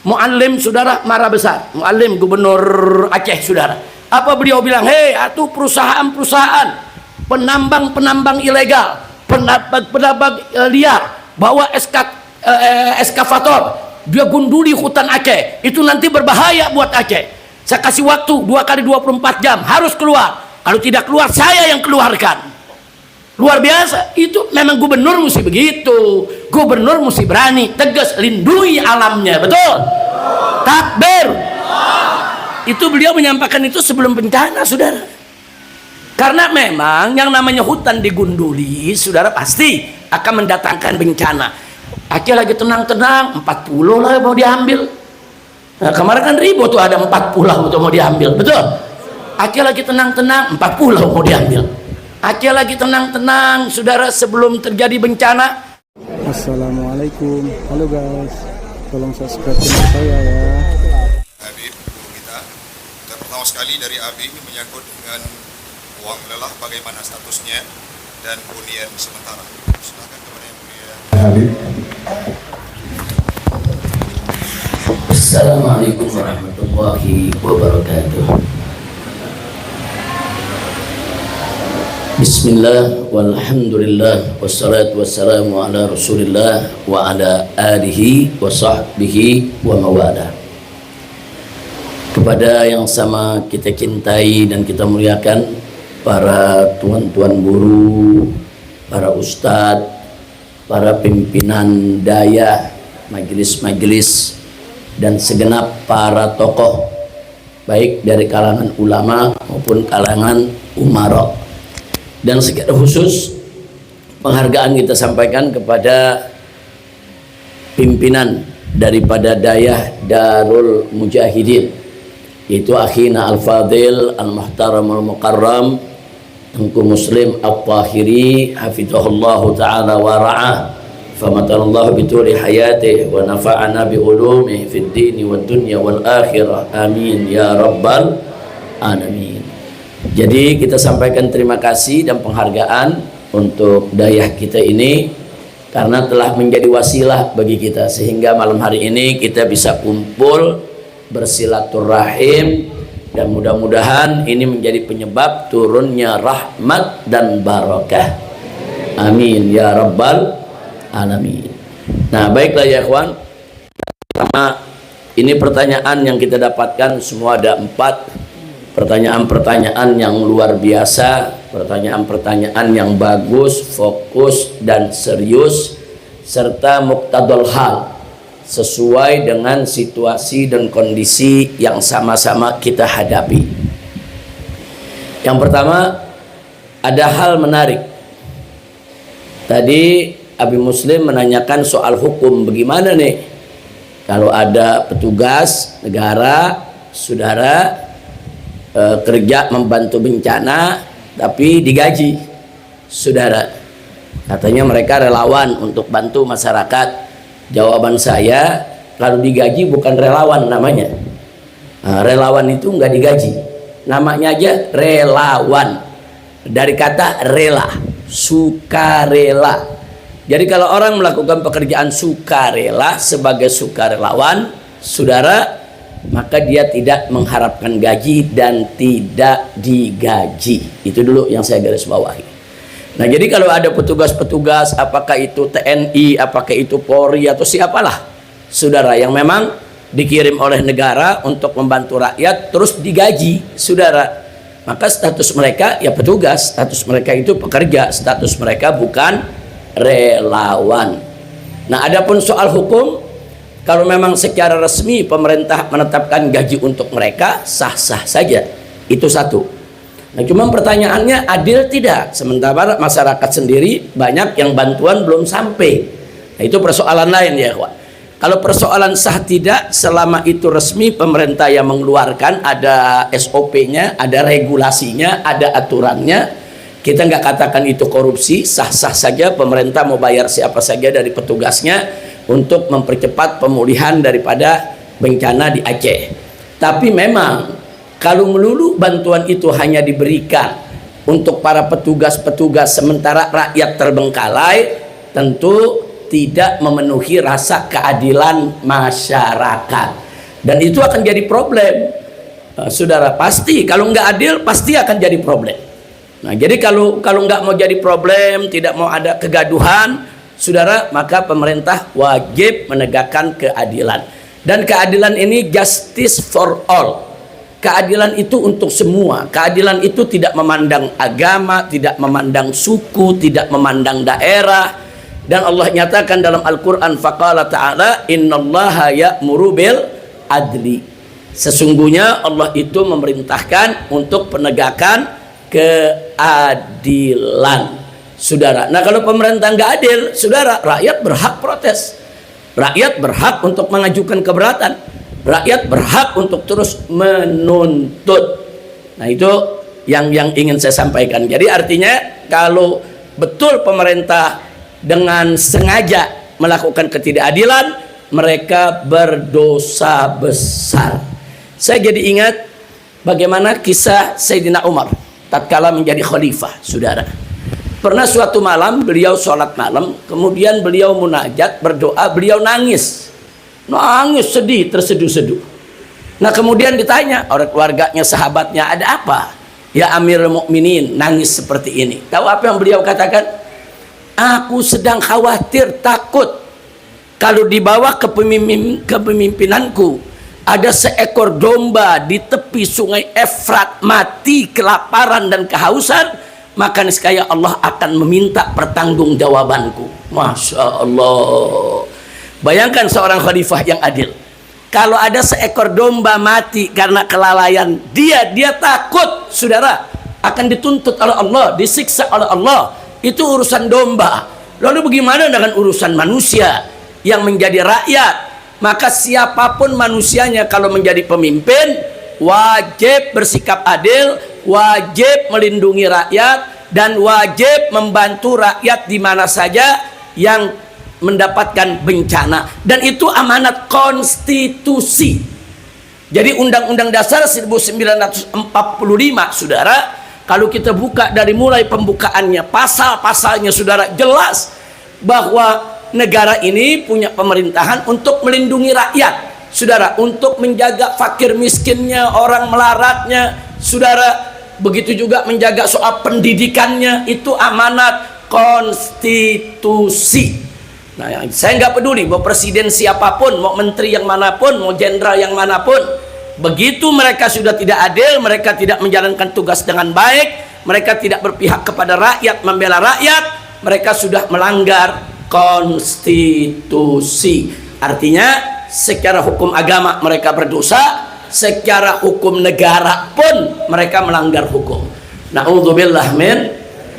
Muallim saudara marah besar. Muallim gubernur Aceh saudara. Apa beliau bilang? Hei, atuh perusahaan-perusahaan penambang ilegal, penambang liar, bawa eskavator, dia gunduli hutan Aceh. Itu nanti berbahaya buat Aceh. Saya kasih waktu 2 kali 24 jam harus keluar. Kalau tidak keluar, saya yang keluarkan. Luar biasa. Itu memang gubernur mesti begitu. Gubernur mesti berani, tegas, lindungi alamnya. Betul? Takbir. Itu beliau menyampaikan itu sebelum bencana, saudara. Karena memang yang namanya hutan digunduli, saudara, pasti akan mendatangkan bencana. Aceh lagi tenang-tenang, 4 pulau lah mau diambil. Nah, kemarin kan ribut tuh, ada 4 pulau tuh mau diambil. Betul? Aceh lagi tenang-tenang, 4 pulau mau diambil. Aceh lagi tenang-tenang, saudara, sebelum terjadi bencana. Assalamualaikum, halo guys, tolong subscribe channel saya ya. Habib, guru kita, dan pertama sekali dari Abi ini menyangkut dengan uang lelah, bagaimana statusnya dan hunian sementara. Silakan kepada yang mulia Habib. Assalamualaikum warahmatullahi wabarakatuh. Bismillah walhamdulillah wassalatu wassalamu ala rasulillah wa ala alihi wa sahbihi wa mawala. Kepada yang sama kita cintai dan kita muliakan, para tuan-tuan guru, para ustadz, para pimpinan daya, majelis-majelis, dan segenap para tokoh baik dari kalangan ulama maupun kalangan umara. Dan secara khusus penghargaan kita sampaikan kepada pimpinan daripada dayah Darul Mujahidin, yaitu akhina al-fadil al-muhtaram al-mukarram Tengku Muslim al-Tahiri hafizahullahu ta'ala wa ra'ah, famatanallahu bituli hayatih wa nafa'ana bi ulumih fid dini wad dunya wal akhirah, amin ya rabbal alamin. Jadi kita sampaikan terima kasih dan penghargaan untuk dayah kita ini karena telah menjadi wasilah bagi kita sehingga malam hari ini kita bisa kumpul bersilaturahim, dan mudah-mudahan ini menjadi penyebab turunnya rahmat dan barakah, amin ya rabbal alamin. Nah, baiklah ya ikhwan, pertama ini pertanyaan yang kita dapatkan semua ada 4 pertanyaan-pertanyaan yang luar biasa, pertanyaan-pertanyaan yang bagus, fokus dan serius, serta muqtadul hal, sesuai dengan situasi dan kondisi yang sama-sama kita hadapi. Yang pertama, ada hal menarik. Tadi Abi Muslim menanyakan soal hukum, bagaimana nih kalau ada petugas negara, saudara, kerja membantu bencana tapi digaji, saudara, katanya mereka relawan untuk bantu masyarakat. Jawaban saya, kalau digaji bukan relawan namanya. Relawan itu nggak digaji, namanya aja relawan, dari kata rela, sukarela. Jadi kalau orang melakukan pekerjaan sukarela sebagai sukarelawan, saudara, maka dia tidak mengharapkan gaji dan tidak digaji. Itu dulu yang saya garis bawahi. Nah, jadi kalau ada petugas-petugas, apakah itu TNI, apakah itu Polri atau siapalah, saudara, yang memang dikirim oleh negara untuk membantu rakyat terus digaji, saudara, maka status mereka ya petugas, status mereka itu pekerja, status mereka bukan relawan. Nah, adapun soal hukum, kalau memang secara resmi pemerintah menetapkan gaji untuk mereka, sah-sah saja. Itu satu. Nah, cuma pertanyaannya adil tidak? Sementara masyarakat sendiri banyak yang bantuan belum sampai. Nah, itu persoalan lain ya, kawan. Kalau persoalan sah tidak, selama itu resmi pemerintah yang mengeluarkan, ada SOP-nya, ada regulasinya, ada aturannya, kita nggak katakan itu korupsi, sah-sah saja pemerintah mau bayar siapa saja dari petugasnya untuk mempercepat pemulihan daripada bencana di Aceh. Tapi memang kalau melulu bantuan itu hanya diberikan untuk para petugas-petugas sementara rakyat terbengkalai, tentu tidak memenuhi rasa keadilan masyarakat, dan itu akan jadi problem. Saudara, pasti kalau nggak adil pasti akan jadi problem. Nah, jadi kalau nggak mau jadi problem, tidak mau ada kegaduhan, saudara, maka pemerintah wajib menegakkan keadilan. Dan keadilan ini justice for all. Keadilan itu untuk semua. Keadilan itu tidak memandang agama, tidak memandang suku, tidak memandang daerah. Dan Allah nyatakan dalam Al-Quran, faqala ta'ala, innallaha ya'muru bil adli. Sesungguhnya Allah itu memerintahkan untuk penegakan keadilan, saudara. Nah, kalau pemerintah nggak adil, saudara, rakyat berhak protes, rakyat berhak untuk mengajukan keberatan, rakyat berhak untuk terus menuntut. Nah, itu yang ingin saya sampaikan. Jadi artinya kalau betul pemerintah dengan sengaja melakukan ketidakadilan, mereka berdosa besar. Saya jadi ingat bagaimana kisah Sayyidina Umar tatkala menjadi khalifah, saudara. Pernah suatu malam beliau sholat malam, kemudian beliau munajat, berdoa, beliau nangis sedih, terseduh-seduh. Nah, kemudian ditanya oleh keluarganya, sahabatnya, ada apa ya Amirul Mukminin nangis seperti ini? Tahu apa yang beliau katakan? Aku sedang khawatir, takut kalau di bawah kepemimpinanku ada seekor domba di tepi sungai Efrat mati kelaparan dan kehausan, maka niscaya Allah akan meminta pertanggungjawabanku. Masya Allah. Bayangkan seorang khalifah yang adil. Kalau ada seekor domba mati karena kelalaian dia takut, saudara, akan dituntut oleh Allah, disiksa oleh Allah. Itu urusan domba. Lalu bagaimana dengan urusan manusia yang menjadi rakyat? Maka siapapun manusianya kalau menjadi pemimpin wajib bersikap adil, wajib melindungi rakyat, dan wajib membantu rakyat di mana saja yang mendapatkan bencana. Dan itu amanat konstitusi. Jadi Undang-Undang Dasar 1945, saudara, kalau kita buka dari mulai pembukaannya, pasal-pasalnya, saudara, jelas bahwa negara ini punya pemerintahan untuk melindungi rakyat, saudara, untuk menjaga fakir miskinnya, orang melaratnya, saudara, begitu juga menjaga soal pendidikannya. Itu amanat konstitusi. Nah, saya nggak peduli mau presiden siapapun, mau menteri yang manapun, mau jenderal yang manapun, begitu mereka sudah tidak adil, mereka tidak menjalankan tugas dengan baik, mereka tidak berpihak kepada rakyat, membela rakyat, mereka sudah melanggar konstitusi. Artinya secara hukum agama mereka berdosa, secara hukum negara pun mereka melanggar hukum. Na'udzubillah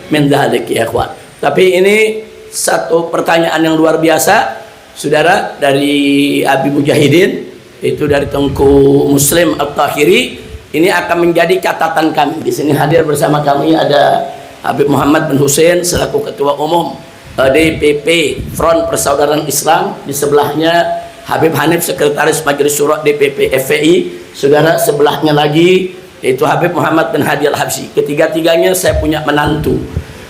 min dzalik ya ikhwan. Tapi ini satu pertanyaan yang luar biasa, saudara, dari Abi Mujahidin, itu dari Tengku Muslim At-Tahiri. Ini akan menjadi catatan kami. Di sini hadir bersama kami ada Habib Muhammad bin Hussein selaku Ketua Umum DPP Front Persaudaraan Islam. Di sebelahnya Habib Hanif, Sekretaris Majelis Syuro DPP FPI. Saudara, sebelahnya lagi yaitu Habib Muhammad bin Hadi Al-Habsyi. Ketiga-tiganya saya punya menantu.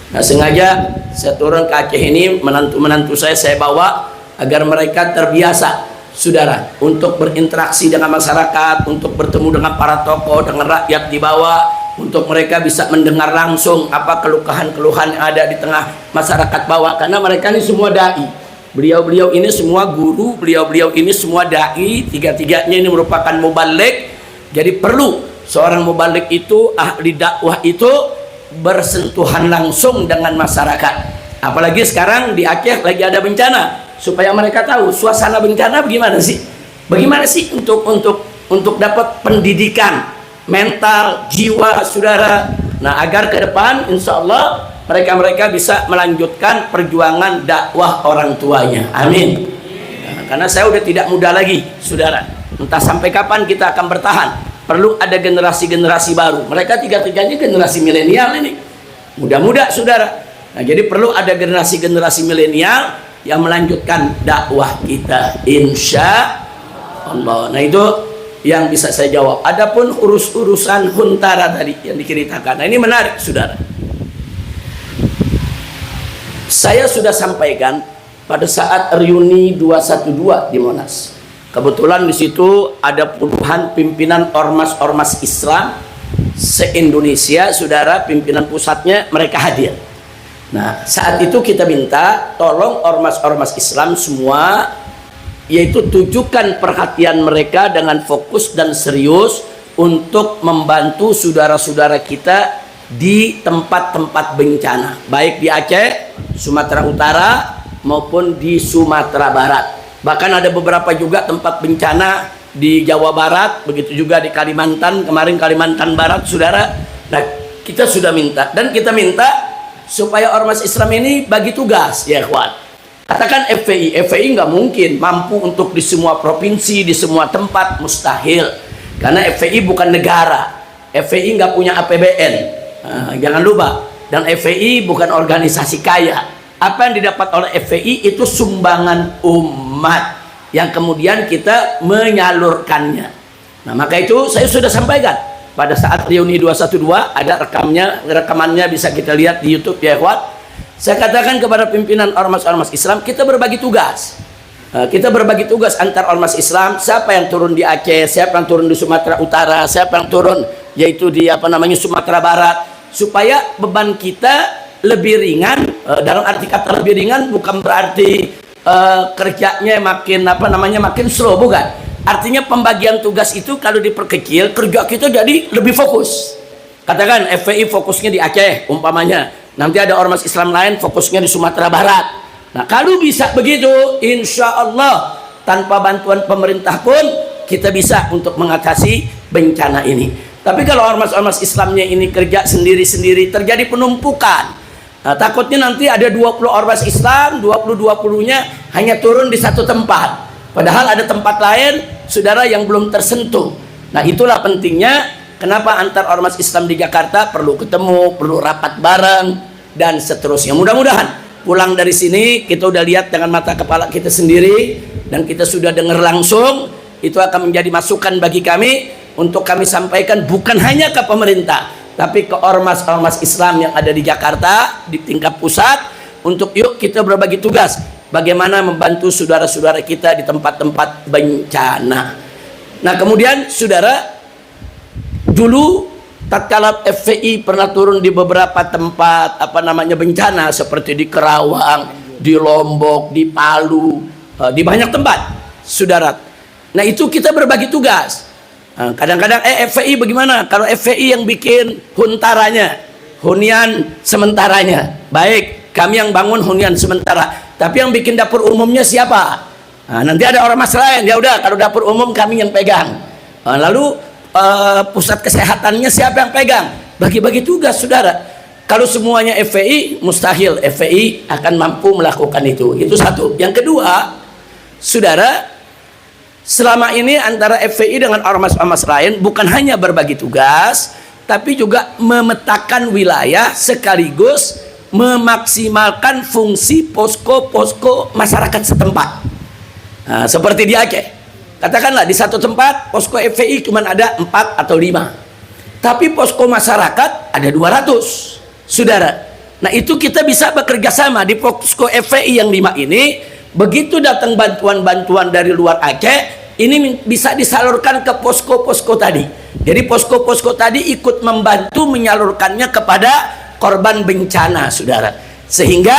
Nah, sengaja saya turun ke Aceh ini, menantu-menantu saya bawa agar mereka terbiasa, saudara, untuk berinteraksi dengan masyarakat, untuk bertemu dengan para tokoh, dengan rakyat di bawah, untuk mereka bisa mendengar langsung apa keluhan-keluhan yang ada di tengah masyarakat bawah. Karena mereka ini semua dai, beliau-beliau ini semua guru, beliau-beliau ini semua dai, tiga-tiganya ini merupakan mubaligh. Jadi perlu seorang mubaligh itu, ahli dakwah itu bersentuhan langsung dengan masyarakat. Apalagi sekarang di Aceh lagi ada bencana, supaya mereka tahu suasana bencana bagaimana sih, untuk dapat pendidikan mental jiwa, saudara. Nah, agar ke depan insya Allah mereka bisa melanjutkan perjuangan dakwah orang tuanya. Amin. Nah, karena saya udah tidak muda lagi, saudara. Entah sampai kapan kita akan bertahan. Perlu ada generasi-generasi baru. Mereka tiga-tiganya generasi milenial ini, muda-muda, saudara. Nah, jadi perlu ada generasi-generasi milenial yang melanjutkan dakwah kita, insya Allah. Nah, itu yang bisa saya jawab. Adapun urusan Huntara tadi yang diceritakan, nah ini menarik, saudara. Saya sudah sampaikan pada saat reuni 212 di Monas. Kebetulan di situ ada puluhan pimpinan ormas-ormas Islam se-Indonesia, saudara, pimpinan pusatnya mereka hadir. Nah, saat itu kita minta tolong ormas-ormas Islam semua, yaitu tujukan perhatian mereka dengan fokus dan serius untuk membantu saudara-saudara kita di tempat-tempat bencana, baik di Aceh, Sumatera Utara maupun di Sumatera Barat. Bahkan ada beberapa juga tempat bencana di Jawa Barat, begitu juga di Kalimantan, kemarin Kalimantan Barat, saudara. Nah, kita sudah minta, dan kita minta supaya ormas Islam ini bagi tugas, ya kawan. Katakan FPI nggak mungkin mampu untuk di semua provinsi, di semua tempat, mustahil. Karena FPI bukan negara, FPI nggak punya APBN, jangan lupa. Dan FPI bukan organisasi kaya. Apa yang didapat oleh FPI itu sumbangan umat yang kemudian kita menyalurkannya. Nah, maka itu saya sudah sampaikan pada saat reuni 212, ada rekamannya bisa kita lihat di YouTube, ya ikhwan. Saya katakan kepada pimpinan ormas-ormas Islam, kita berbagi tugas. Kita berbagi tugas antar ormas Islam, siapa yang turun di Aceh, siapa yang turun di Sumatera Utara, siapa yang turun yaitu di Sumatera Barat, supaya beban kita lebih ringan. Dalam arti kata lebih ringan bukan berarti kerjanya makin slow, bukan. Artinya pembagian tugas itu kalau diperkecil, kerja kita jadi lebih fokus. Katakan FPI fokusnya di Aceh umpamanya, nanti ada ormas Islam lain fokusnya di Sumatera Barat. Nah, kalau bisa begitu, insya Allah tanpa bantuan pemerintah pun kita bisa untuk mengatasi bencana ini. Tapi kalau ormas-ormas Islamnya ini kerja sendiri-sendiri, terjadi penumpukan. Nah, takutnya nanti ada 20 ormas Islam, 20-20-nya hanya turun di satu tempat. Padahal ada tempat lain, saudara, yang belum tersentuh. Nah, itulah pentingnya kenapa antar ormas Islam di Jakarta perlu ketemu, perlu rapat bareng, dan seterusnya. Mudah-mudahan pulang dari sini kita udah lihat dengan mata kepala kita sendiri, dan kita sudah dengar langsung. Itu akan menjadi masukan bagi kami untuk kami sampaikan bukan hanya ke pemerintah, tapi ke ormas-ormas Islam yang ada di Jakarta di tingkat pusat, untuk yuk kita berbagi tugas bagaimana membantu saudara-saudara kita di tempat-tempat bencana. Nah, kemudian saudara, dulu tatkala FPI pernah turun di beberapa tempat bencana seperti di Kerawang, di Lombok, di Palu, di banyak tempat, saudara. Nah, itu kita berbagi tugas. Kadang-kadang FPI bagaimana? Kalau FPI yang bikin huntaranya, hunian sementaranya, baik, kami yang bangun hunian sementara. Tapi yang bikin dapur umumnya siapa? Nah, nanti ada ormas lain, ya udah, kalau dapur umum kami yang pegang. Lalu pusat kesehatannya siapa yang pegang? Bagi-bagi tugas, saudara. Kalau semuanya FPI, mustahil FPI akan mampu melakukan itu. Itu satu. Yang kedua, saudara, selama ini antara FPI dengan ormas-ormas lain bukan hanya berbagi tugas, tapi juga memetakan wilayah sekaligus memaksimalkan fungsi posko-posko masyarakat setempat. Nah, seperti di Aceh, katakanlah di satu tempat posko FPI cuma ada 4 atau 5, tapi posko masyarakat ada 200, saudara. Nah, itu kita bisa bekerja sama di posko FPI yang 5 ini. Begitu datang bantuan-bantuan dari luar Aceh, ini bisa disalurkan ke posko-posko tadi. Jadi posko-posko tadi ikut membantu menyalurkannya kepada korban bencana, saudara. Sehingga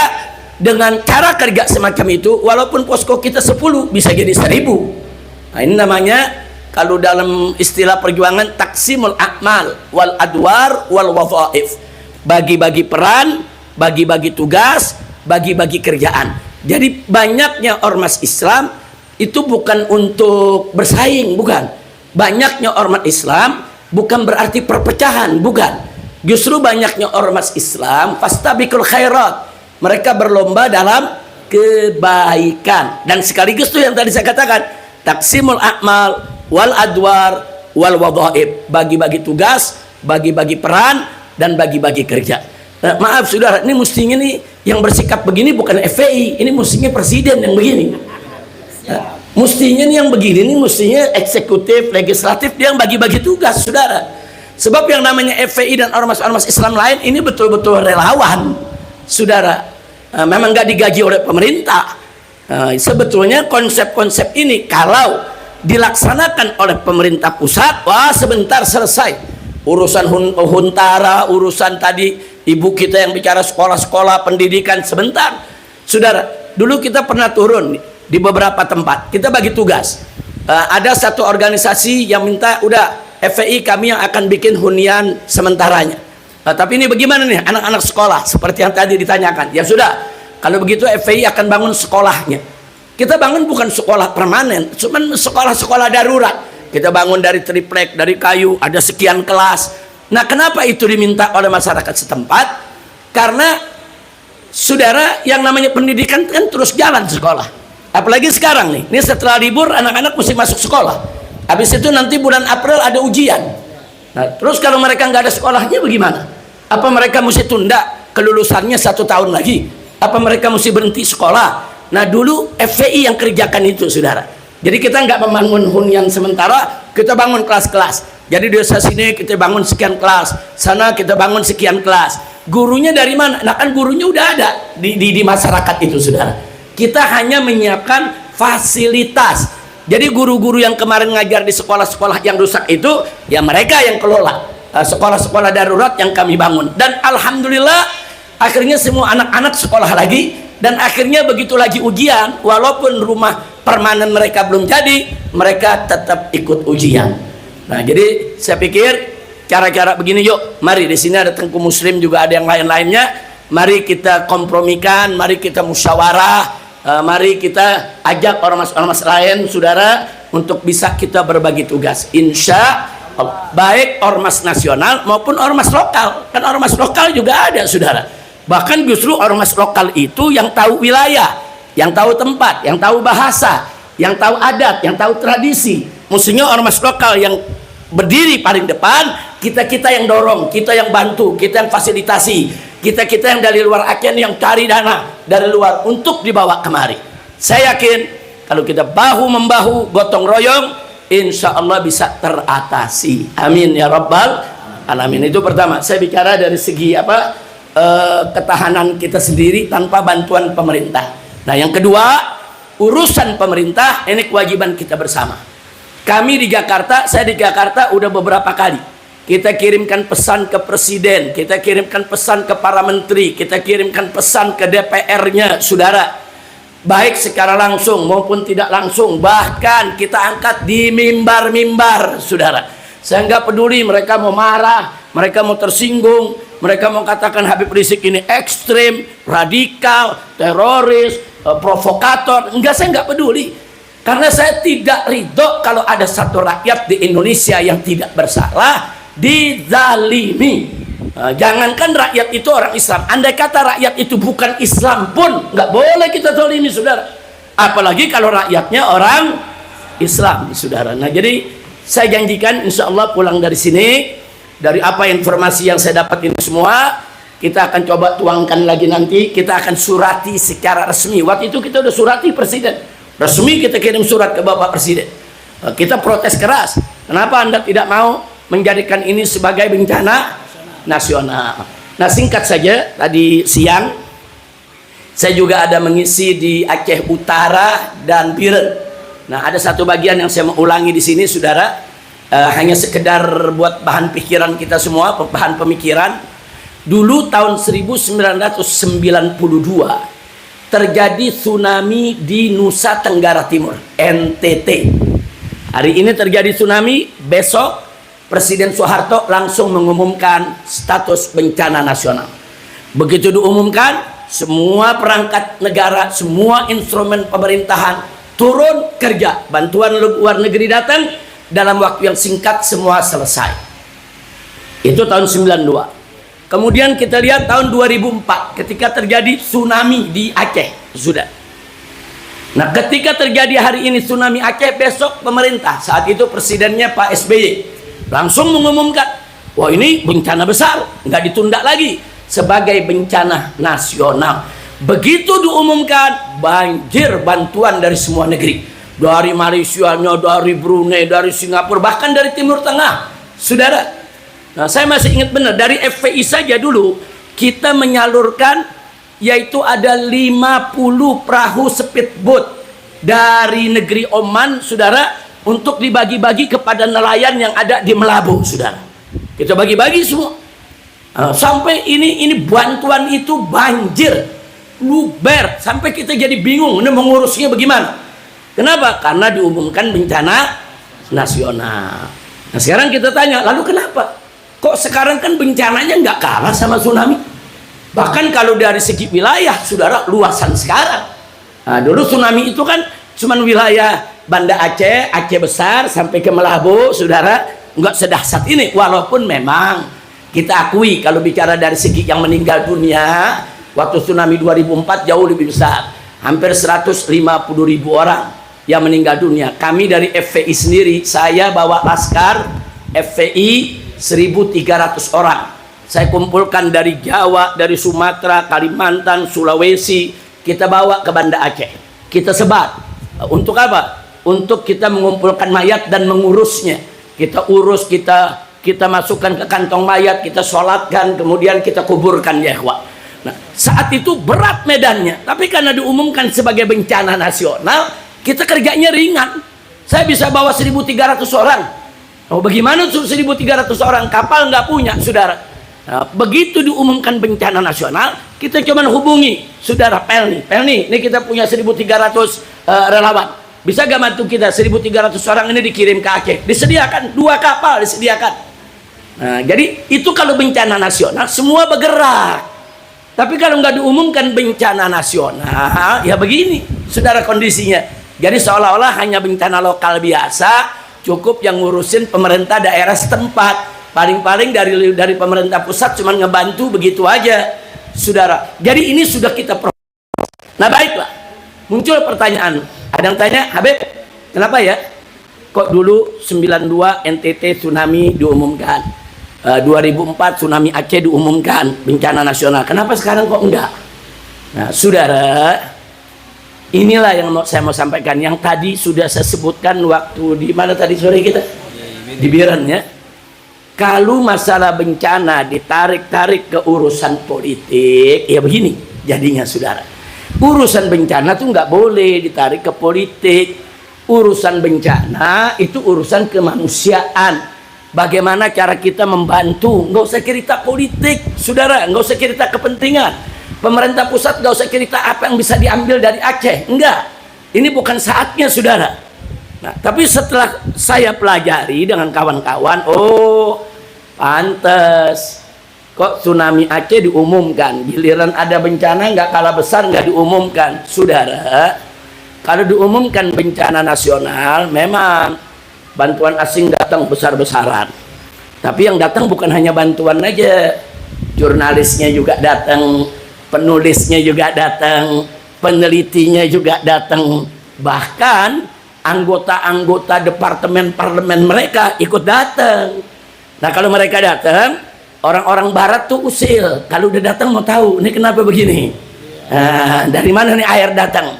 dengan cara kerja semacam itu, walaupun posko kita 10 bisa jadi 1000. Nah, ini namanya kalau dalam istilah perjuangan taksimul a'mal wal adwar wal wadhaif. Bagi-bagi peran, bagi-bagi tugas, bagi-bagi kerjaan. Jadi banyaknya ormas Islam itu bukan untuk bersaing, bukan. Banyaknya ormas Islam bukan berarti perpecahan, bukan. Justru banyaknya ormas Islam fastabiqul khairat. Mereka berlomba dalam kebaikan. Dan sekaligus itu yang tadi saya katakan, taksimul a'mal wal adwar wal wadhaib. Bagi-bagi tugas, bagi-bagi peran, dan bagi-bagi kerja. Nah, maaf saudara, ini mestinya nih yang bersikap begini bukan FPI, ini mestinya presiden yang begini. Mestinya nih yang begini nih mestinya eksekutif, legislatif, dia yang bagi-bagi tugas, saudara. Sebab yang namanya FPI dan ormas-ormas Islam lain ini betul-betul relawan, saudara. Memang nggak digaji oleh pemerintah, Sebetulnya konsep-konsep ini kalau dilaksanakan oleh pemerintah pusat, wah sebentar selesai urusan huntara, urusan tadi ibu kita yang bicara sekolah-sekolah pendidikan, sebentar. Saudara, dulu kita pernah turun di beberapa tempat, kita bagi tugas. Ada satu organisasi yang minta, udah FPI kami yang akan bikin hunian sementaranya. Tapi ini bagaimana nih anak-anak sekolah, seperti yang tadi ditanyakan. Ya sudah, kalau begitu FPI akan bangun sekolahnya. Kita bangun bukan sekolah permanen, cuman sekolah-sekolah darurat. Kita bangun dari triplek, dari kayu, ada sekian kelas. Nah, kenapa itu diminta oleh masyarakat setempat? Karena saudara, yang namanya pendidikan kan terus jalan sekolah. Apalagi sekarang nih, ini setelah libur anak-anak mesti masuk sekolah. Habis itu nanti bulan April ada ujian. Nah, terus kalau mereka nggak ada sekolahnya bagaimana? Apa mereka mesti tunda kelulusannya 1 tahun lagi? Apa mereka mesti berhenti sekolah? Nah, dulu FPI yang kerjakan itu, saudara. Jadi kita nggak membangun hunian sementara, kita bangun kelas-kelas. Jadi di desa sini kita bangun sekian kelas, sana kita bangun sekian kelas. Gurunya dari mana? Nah, kan gurunya udah ada di masyarakat itu, saudara. Kita hanya menyiapkan fasilitas. Jadi guru-guru yang kemarin ngajar di sekolah-sekolah yang rusak itu, ya mereka yang kelola sekolah-sekolah darurat yang kami bangun. Dan alhamdulillah akhirnya semua anak-anak sekolah lagi, dan akhirnya begitu lagi ujian, walaupun rumah permanen mereka belum jadi, mereka tetap ikut ujian. Nah, jadi saya pikir cara-cara begini, yuk mari, di sini ada Tengku Muslim, juga ada yang lain-lainnya, mari kita kompromikan, mari kita musyawarah, mari kita ajak ormas-ormas lain, saudara, untuk bisa kita berbagi tugas. Insya Allah, baik ormas nasional maupun ormas lokal. Kan ormas lokal juga ada, saudara. Bahkan justru ormas lokal itu yang tahu wilayah, yang tahu tempat, yang tahu bahasa, yang tahu adat, yang tahu tradisi. Mestinya ormas lokal yang berdiri paling depan, kita yang dorong, kita yang bantu, kita yang fasilitasi, kita yang dari luar Aceh yang cari dana dari luar untuk dibawa kemari. Saya yakin kalau kita bahu-membahu, gotong royong, insya Allah bisa teratasi. Amin ya rabbal alamin. Itu pertama. Saya bicara dari segi ketahanan kita sendiri tanpa bantuan pemerintah. Nah, yang kedua, urusan pemerintah ini kewajiban kita bersama. Kami di Jakarta, saya di Jakarta udah beberapa kali kita kirimkan pesan ke presiden, kita kirimkan pesan ke para menteri, kita kirimkan pesan ke DPR-nya, saudara, baik secara langsung maupun tidak langsung. Bahkan kita angkat di mimbar-mimbar, saudara. Saya nggak peduli mereka mau marah, mereka mau tersinggung, mereka mau katakan Habib Rizik ini ekstrim, radikal, teroris, provokator. Enggak, saya nggak peduli. Karena saya tidak ridho kalau ada satu rakyat di Indonesia yang tidak bersalah dizalimi. Jangankan rakyat itu orang Islam, andai kata rakyat itu bukan Islam pun nggak boleh kita zalimi, saudara. Apalagi kalau rakyatnya orang Islam, saudara. Nah, jadi saya janjikan insya Allah pulang dari sini, dari apa informasi yang saya dapat ini semua, kita akan coba tuangkan lagi nanti. Kita akan surati secara resmi. Waktu itu kita udah surati presiden, resmi kita kirim surat ke Bapak Presiden. Kita protes keras, kenapa Anda tidak mau menjadikan ini sebagai bencana nasional. Nah, singkat saja, tadi siang saya juga ada mengisi di Aceh Utara dan Biren. Nah, ada satu bagian yang saya mau ulangi di sini, saudara, hanya sekedar buat bahan pikiran kita semua, bahan pemikiran. Dulu tahun 1992 terjadi tsunami di Nusa Tenggara Timur, NTT. Hari ini terjadi tsunami, besok Presiden Soeharto langsung mengumumkan status bencana nasional. Begitu diumumkan, semua perangkat negara, semua instrumen pemerintahan turun kerja. Bantuan luar negeri datang, dalam waktu yang singkat semua selesai. Itu tahun 92. Kemudian kita lihat tahun 2004 ketika terjadi tsunami di Aceh, sudah. Nah, ketika terjadi hari ini tsunami Aceh, besok pemerintah, saat itu presidennya Pak SBY, langsung mengumumkan, wah ini bencana besar, nggak ditunda lagi sebagai bencana nasional. Begitu diumumkan, banjir bantuan dari semua negeri, dari Malaysia, dari Brunei, dari Singapura, bahkan dari Timur Tengah, saudara. Nah, saya masih ingat benar, dari FPI saja dulu kita menyalurkan yaitu ada 50 perahu speedboat dari negeri Oman, saudara, untuk dibagi-bagi kepada nelayan yang ada di Melabu, saudara. Kita bagi-bagi semua. Sampai ini bantuan itu banjir, luber, sampai kita jadi bingung ini mengurusnya bagaimana. Kenapa? Karena diumumkan bencana nasional. Nah sekarang kita tanya, lalu kenapa? Kok sekarang kan bencananya nggak kalah sama tsunami? Bahkan kalau dari segi wilayah, saudara, luasan sekarang. Nah, dulu tsunami itu kan cuma wilayah Banda Aceh, Aceh besar sampai ke Melabu, saudara, nggak sedahsyat ini. Walaupun memang kita akui kalau bicara dari segi yang meninggal dunia, waktu tsunami 2004 jauh lebih besar, hampir 150.000 orang yang meninggal dunia. Kami dari FPI sendiri, saya bawa laskar FPI 1.300 orang. Saya kumpulkan dari Jawa, dari Sumatera, Kalimantan, Sulawesi. Kita bawa ke Banda Aceh, kita sebar. Untuk apa? Untuk kita mengumpulkan mayat dan mengurusnya. Kita urus, kita masukkan ke kantong mayat, kita sholatkan, kemudian kita kuburkan, ya ikhwah. Nah, saat itu berat medannya, tapi karena diumumkan sebagai bencana nasional, kita kerjanya ringan. Saya bisa bawa 1.300 orang. Oh, bagaimana 1.300 orang? Kapal nggak punya, saudara. Nah, begitu diumumkan bencana nasional, kita cuma hubungi saudara Pelni, ini kita punya 1.300 relawan. Bisa gak bantu kita 1.300 orang ini dikirim ke Aceh? Disediakan 2 kapal disediakan. Nah, jadi itu kalau bencana nasional semua bergerak. Tapi kalau nggak diumumkan bencana nasional, ya begini, saudara, kondisinya. Jadi seolah-olah hanya bencana lokal biasa, cukup yang ngurusin pemerintah daerah setempat. Paling-paling dari pemerintah pusat cuma ngebantu begitu aja, saudara. Jadi ini sudah kita proses. Nah baiklah, muncul pertanyaan. Ada yang tanya, Habib, kenapa ya kok dulu 92 NTT tsunami diumumkan, 2004 tsunami Aceh diumumkan bencana nasional, kenapa sekarang kok enggak? Nah saudara, inilah yang saya mau sampaikan, yang tadi sudah saya sebutkan waktu di mana tadi sore kita di Biren, ya. Kalau masalah bencana ditarik-tarik ke urusan politik, ya begini jadinya, saudara. Urusan bencana tuh nggak boleh ditarik ke politik. Urusan bencana itu urusan kemanusiaan. Bagaimana cara kita membantu? Nggak usah cerita politik, saudara. Nggak usah cerita kepentingan. Pemerintah pusat nggak usah cerita apa yang bisa diambil dari Aceh. Enggak. Ini bukan saatnya, saudara. Nah, tapi setelah saya pelajari dengan kawan-kawan, oh pantes kok tsunami Aceh diumumkan, giliran ada bencana nggak kalah besar nggak diumumkan. Saudara, kalau diumumkan bencana nasional memang bantuan asing datang besar-besaran, tapi yang datang bukan hanya bantuan aja, jurnalisnya juga datang, penulisnya juga datang, penelitinya juga datang, bahkan anggota-anggota departemen parlemen mereka ikut datang. Nah kalau mereka datang, orang-orang barat tuh usil. Kalau udah datang mau tahu, ini kenapa begini? Dari mana nih air datang?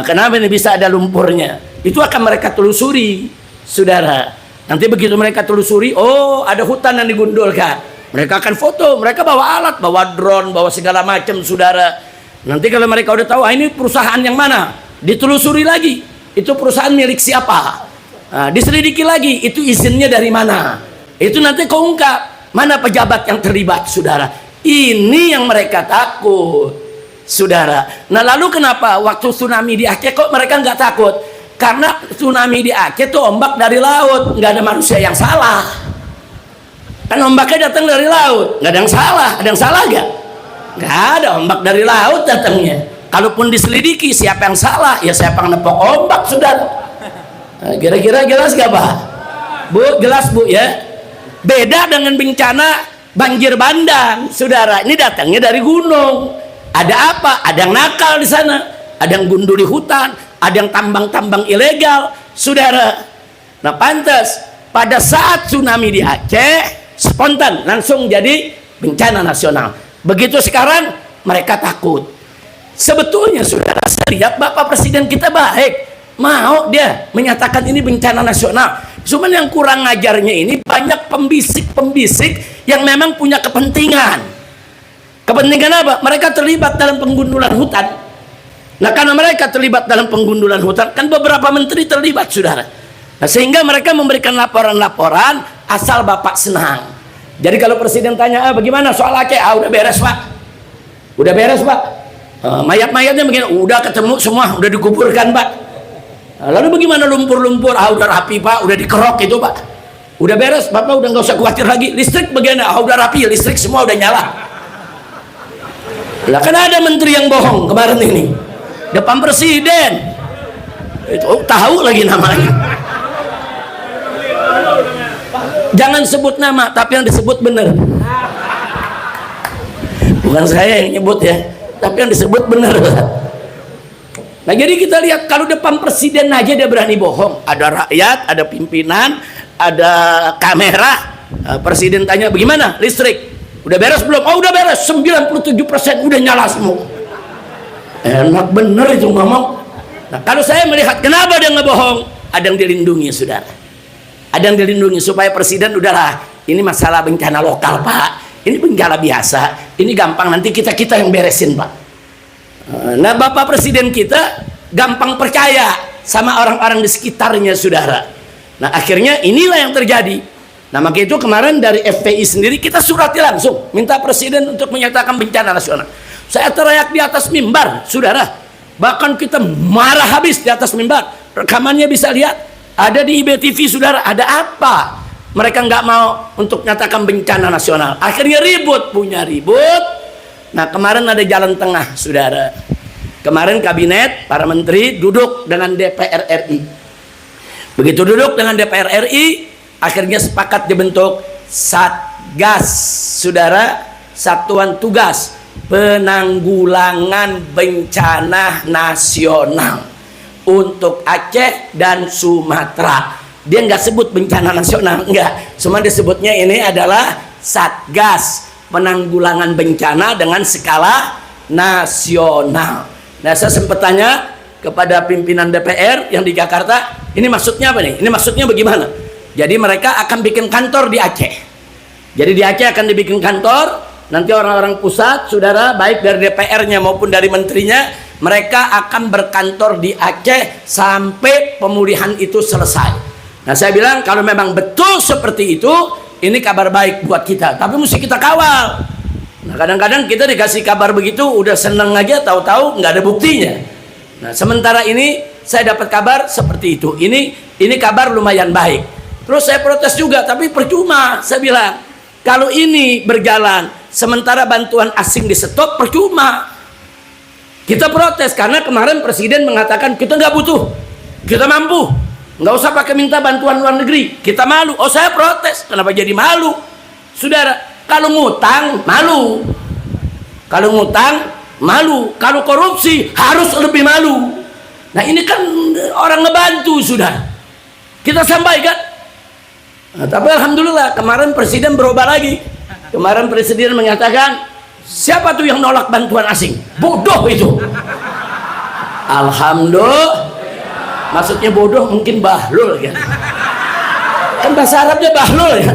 Kenapa ini bisa ada lumpurnya? Itu akan mereka telusuri, saudara. Nanti begitu mereka telusuri, oh ada hutan yang digundulkan, mereka akan foto, mereka bawa alat, bawa drone, bawa segala macam, saudara. Nanti kalau mereka udah tahu, ini perusahaan yang mana, ditelusuri lagi. Itu perusahaan milik siapa? Diselidiki lagi, itu izinnya dari mana? Itu nanti keungkap mana pejabat yang terlibat, saudara. Ini yang mereka takut, saudara. Nah lalu kenapa waktu tsunami di Aceh kok mereka nggak takut? Karena tsunami di Aceh tuh ombak dari laut, nggak ada manusia yang salah. Kan ombaknya datang dari laut, nggak ada yang salah. Ada yang salah nggak? Nggak ada, ombak dari laut datangnya. Kalaupun diselidiki siapa yang salah, ya siapa yang nepok ombak, saudara. Kira-kira jelas gak Pak? Bu, jelas Bu ya. Beda dengan bencana banjir bandang, saudara. Ini datangnya dari gunung. Ada apa? Ada yang nakal di sana, ada yang gunduli hutan, ada yang tambang-tambang ilegal, saudara. Nah pantas pada saat tsunami di Aceh spontan langsung jadi bencana nasional. Begitu sekarang mereka takut. Sebetulnya saudara, saya lihat Bapak Presiden kita baik, mau dia menyatakan ini bencana nasional. Cuman yang kurang ngajarnya ini banyak pembisik-pembisik yang memang punya kepentingan. Kepentingan apa? Mereka terlibat dalam penggundulan hutan. Nah, karena mereka terlibat dalam penggundulan hutan, kan beberapa menteri terlibat, saudara. Nah, sehingga mereka memberikan laporan-laporan asal Bapak senang. Jadi kalau Presiden tanya, bagaimana soal Aceh? Udah beres, Pak. Udah beres, Pak. Mayat-mayatnya begini, udah ketemu semua, udah dikuburkan, Pak. Lalu bagaimana lumpur-lumpur? Udah rapi, Pak. Udah dikerok itu, Pak. Udah beres, Bapak udah nggak usah khawatir lagi. Listrik bagaimana? Udah rapi, listrik semua udah nyala. Lah kan ada menteri yang bohong kemarin ini depan Presiden. Itu tahu lagi namanya. Jangan sebut nama, tapi yang disebut benar. Bukan saya yang nyebut ya, tapi yang disebut benar. Nah, jadi kita lihat kalau depan Presiden aja dia berani bohong. Ada rakyat, ada pimpinan, ada kamera. Presiden tanya, bagaimana listrik? Udah beres belum? Udah beres, 97% udah nyala semua. Enak bener itu ngomong. Nah, kalau saya melihat kenapa dia ngebohong, ada yang dilindungi, saudara. Ada yang dilindungi supaya Presiden udahlah, ini masalah bencana lokal, Pak. Ini bencana biasa, ini gampang, nanti kita yang beresin, Pak. Nah, Bapak Presiden kita gampang percaya sama orang-orang di sekitarnya, saudara. Nah, akhirnya inilah yang terjadi. Nah, maka itu kemarin dari FPI sendiri kita surati langsung minta Presiden untuk menyatakan bencana nasional. Saya teriak di atas mimbar, saudara. Bahkan kita marah habis di atas mimbar. Rekamannya bisa lihat, ada di IBTV, saudara. Ada apa? Mereka nggak mau untuk nyatakan bencana nasional. Akhirnya ribut, punya ribut. Nah, kemarin ada jalan tengah, saudara. Kemarin kabinet, para menteri duduk dengan DPR RI. Begitu duduk dengan DPR RI, akhirnya sepakat dibentuk Satgas, saudara, Satuan Tugas Penanggulangan Bencana Nasional untuk Aceh dan Sumatera. Dia nggak sebut bencana nasional, enggak, cuma disebutnya ini adalah Satgas Penanggulangan Bencana dengan skala nasional. Nah, saya sempat tanya kepada pimpinan DPR yang di Jakarta, ini maksudnya apa nih? Ini maksudnya bagaimana? Jadi mereka akan bikin kantor di Aceh. Jadi di Aceh akan dibikin kantor. Nanti orang-orang pusat, saudara, baik dari DPR-nya maupun dari menterinya, mereka akan berkantor di Aceh sampai pemulihan itu selesai. Nah, saya bilang kalau memang betul seperti itu, ini kabar baik buat kita. Tapi mesti kita kawal. Nah, kadang-kadang kita dikasih kabar begitu, udah seneng aja, tahu-tahu nggak ada buktinya. Nah, sementara ini saya dapat kabar seperti itu. Ini kabar lumayan baik. Terus saya protes juga, tapi percuma. Saya bilang, kalau ini berjalan, sementara bantuan asing di stop, percuma. Kita protes, karena kemarin Presiden mengatakan, kita nggak butuh, kita mampu. Nggak usah pakai minta bantuan luar negeri, kita malu. Oh, saya protes, kenapa jadi malu? Saudara, kalau ngutang, malu. Kalau ngutang, malu. Kalau korupsi, harus lebih malu. Nah, ini kan orang ngebantu, sudah. Kita sampaikan. Nah, tapi alhamdulillah kemarin Presiden berubah lagi. Kemarin Presiden menyatakan, siapa tuh yang nolak bantuan asing? Bodoh itu. Alhamdulillah. Maksudnya bodoh mungkin bahlul kan. Kan bahasa Arabnya bahlul ya.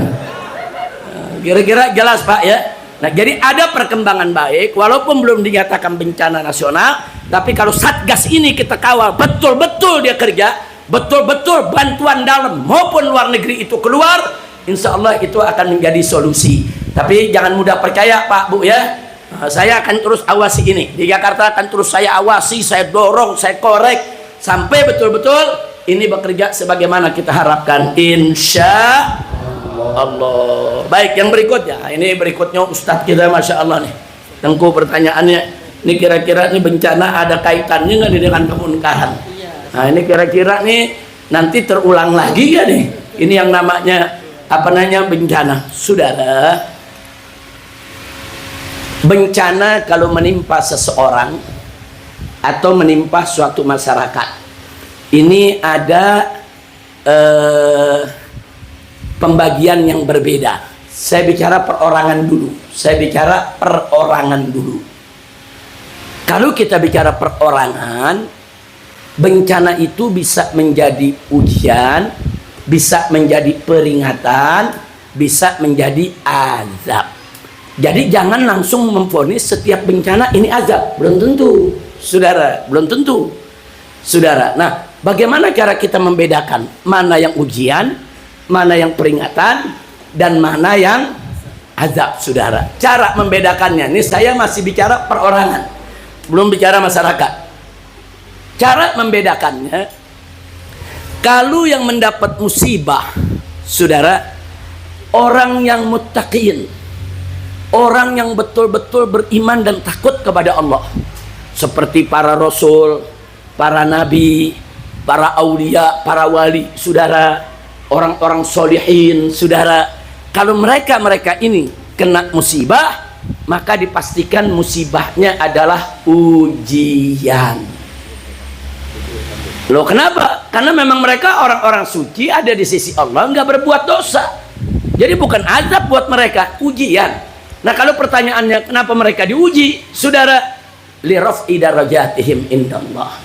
Kira-kira jelas, Pak ya. Nah, jadi ada perkembangan baik walaupun belum dinyatakan bencana nasional, tapi kalau Satgas ini kita kawal betul-betul dia kerja, betul-betul bantuan dalam maupun luar negeri itu keluar, insya Allah itu akan menjadi solusi. Tapi jangan mudah percaya, Pak, Bu ya. Saya akan terus awasi ini. Di Jakarta akan terus saya awasi, saya dorong, saya korek sampai betul-betul ini bekerja sebagaimana kita harapkan, insya Allah. Baik, yang berikutnya, ini berikutnya Ustadz kita, Masya Allah nih, Tengku pertanyaannya, ini kira-kira ini bencana ada kaitannya nggak dengan kemunkaran? Nah, ini kira-kira nih nanti terulang lagi ya nih, ini yang namanya apa namanya bencana, saudara. Bencana kalau menimpa seseorang atau menimpa suatu masyarakat, ini ada pembagian yang berbeda. Saya bicara perorangan dulu. Kalau kita bicara perorangan, bencana itu bisa menjadi ujian, bisa menjadi peringatan, bisa menjadi azab. Jadi jangan langsung memvonis setiap bencana ini azab. Belum tentu, saudara. Belum tentu, saudara. Nah, bagaimana cara kita membedakan mana yang ujian, mana yang peringatan, dan mana yang azab, saudara? Cara membedakannya, ini saya masih bicara perorangan, belum bicara masyarakat. Cara membedakannya, kalau yang mendapat musibah, saudara, orang yang muttaqin, orang yang betul-betul beriman dan takut kepada Allah, seperti para rasul, para nabi, para aulia, para wali, saudara, orang-orang solihin, saudara. Kalau mereka ini kena musibah, maka dipastikan musibahnya adalah ujian. Loh, kenapa? Karena memang mereka orang-orang suci, ada di sisi Allah, nggak berbuat dosa. Jadi bukan azab buat mereka, ujian. Nah, kalau pertanyaannya kenapa mereka diuji, saudara, liraf'i darajatihim indallah,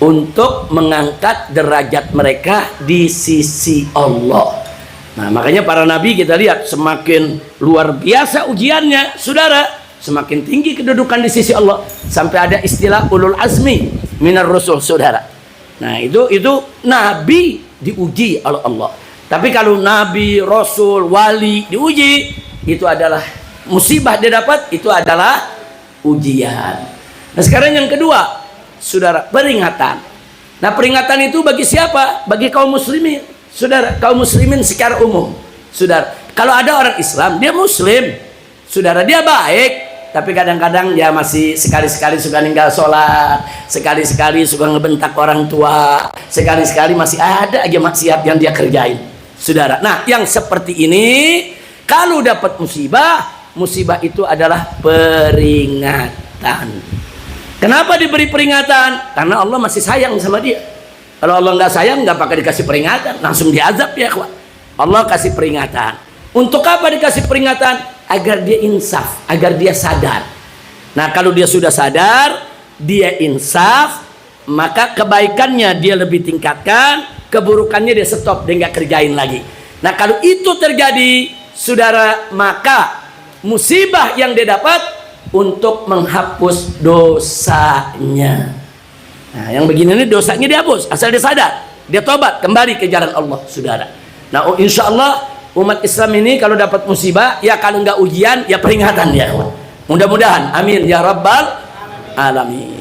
untuk mengangkat derajat mereka di sisi Allah. Nah, makanya para nabi kita lihat semakin luar biasa ujiannya, saudara, semakin tinggi kedudukan di sisi Allah, sampai ada istilah ulul azmi minar rusul, saudara. Nah, itu nabi diuji oleh Allah. Tapi kalau nabi, rasul, wali diuji, itu adalah musibah dia dapat, itu adalah ujian. Nah, sekarang yang kedua, saudara, peringatan. Nah, peringatan itu bagi siapa? Bagi kaum muslimin, saudara, kaum muslimin secara umum, saudara. Kalau ada orang Islam, dia muslim, saudara, dia baik, tapi kadang-kadang dia masih sekali-sekali suka ninggal sholat, sekali-sekali suka ngebentak orang tua, sekali-sekali masih ada aja maksiat yang dia kerjain, saudara. Nah, yang seperti ini kalau dapat musibah, musibah itu adalah peringatan. Kenapa diberi peringatan? Karena Allah masih sayang sama dia. Kalau Allah nggak sayang, nggak pakai dikasih peringatan, langsung diazab ya, kawan. Allah kasih peringatan. Untuk apa dikasih peringatan? Agar dia insaf, agar dia sadar. Nah, kalau dia sudah sadar, dia insaf, maka kebaikannya dia lebih tingkatkan, keburukannya dia stop, dia nggak kerjain lagi. Nah, kalau itu terjadi, saudara, maka musibah yang dia dapat untuk menghapus dosanya. Nah, yang begini ini dosanya dihapus asal dia sadar, dia tobat kembali ke jalan Allah, saudara. Nah, insya Allah umat Islam ini kalau dapat musibah, ya kalau nggak ujian, ya peringatan ya. Mudah-mudahan, amin ya rabbal alamin.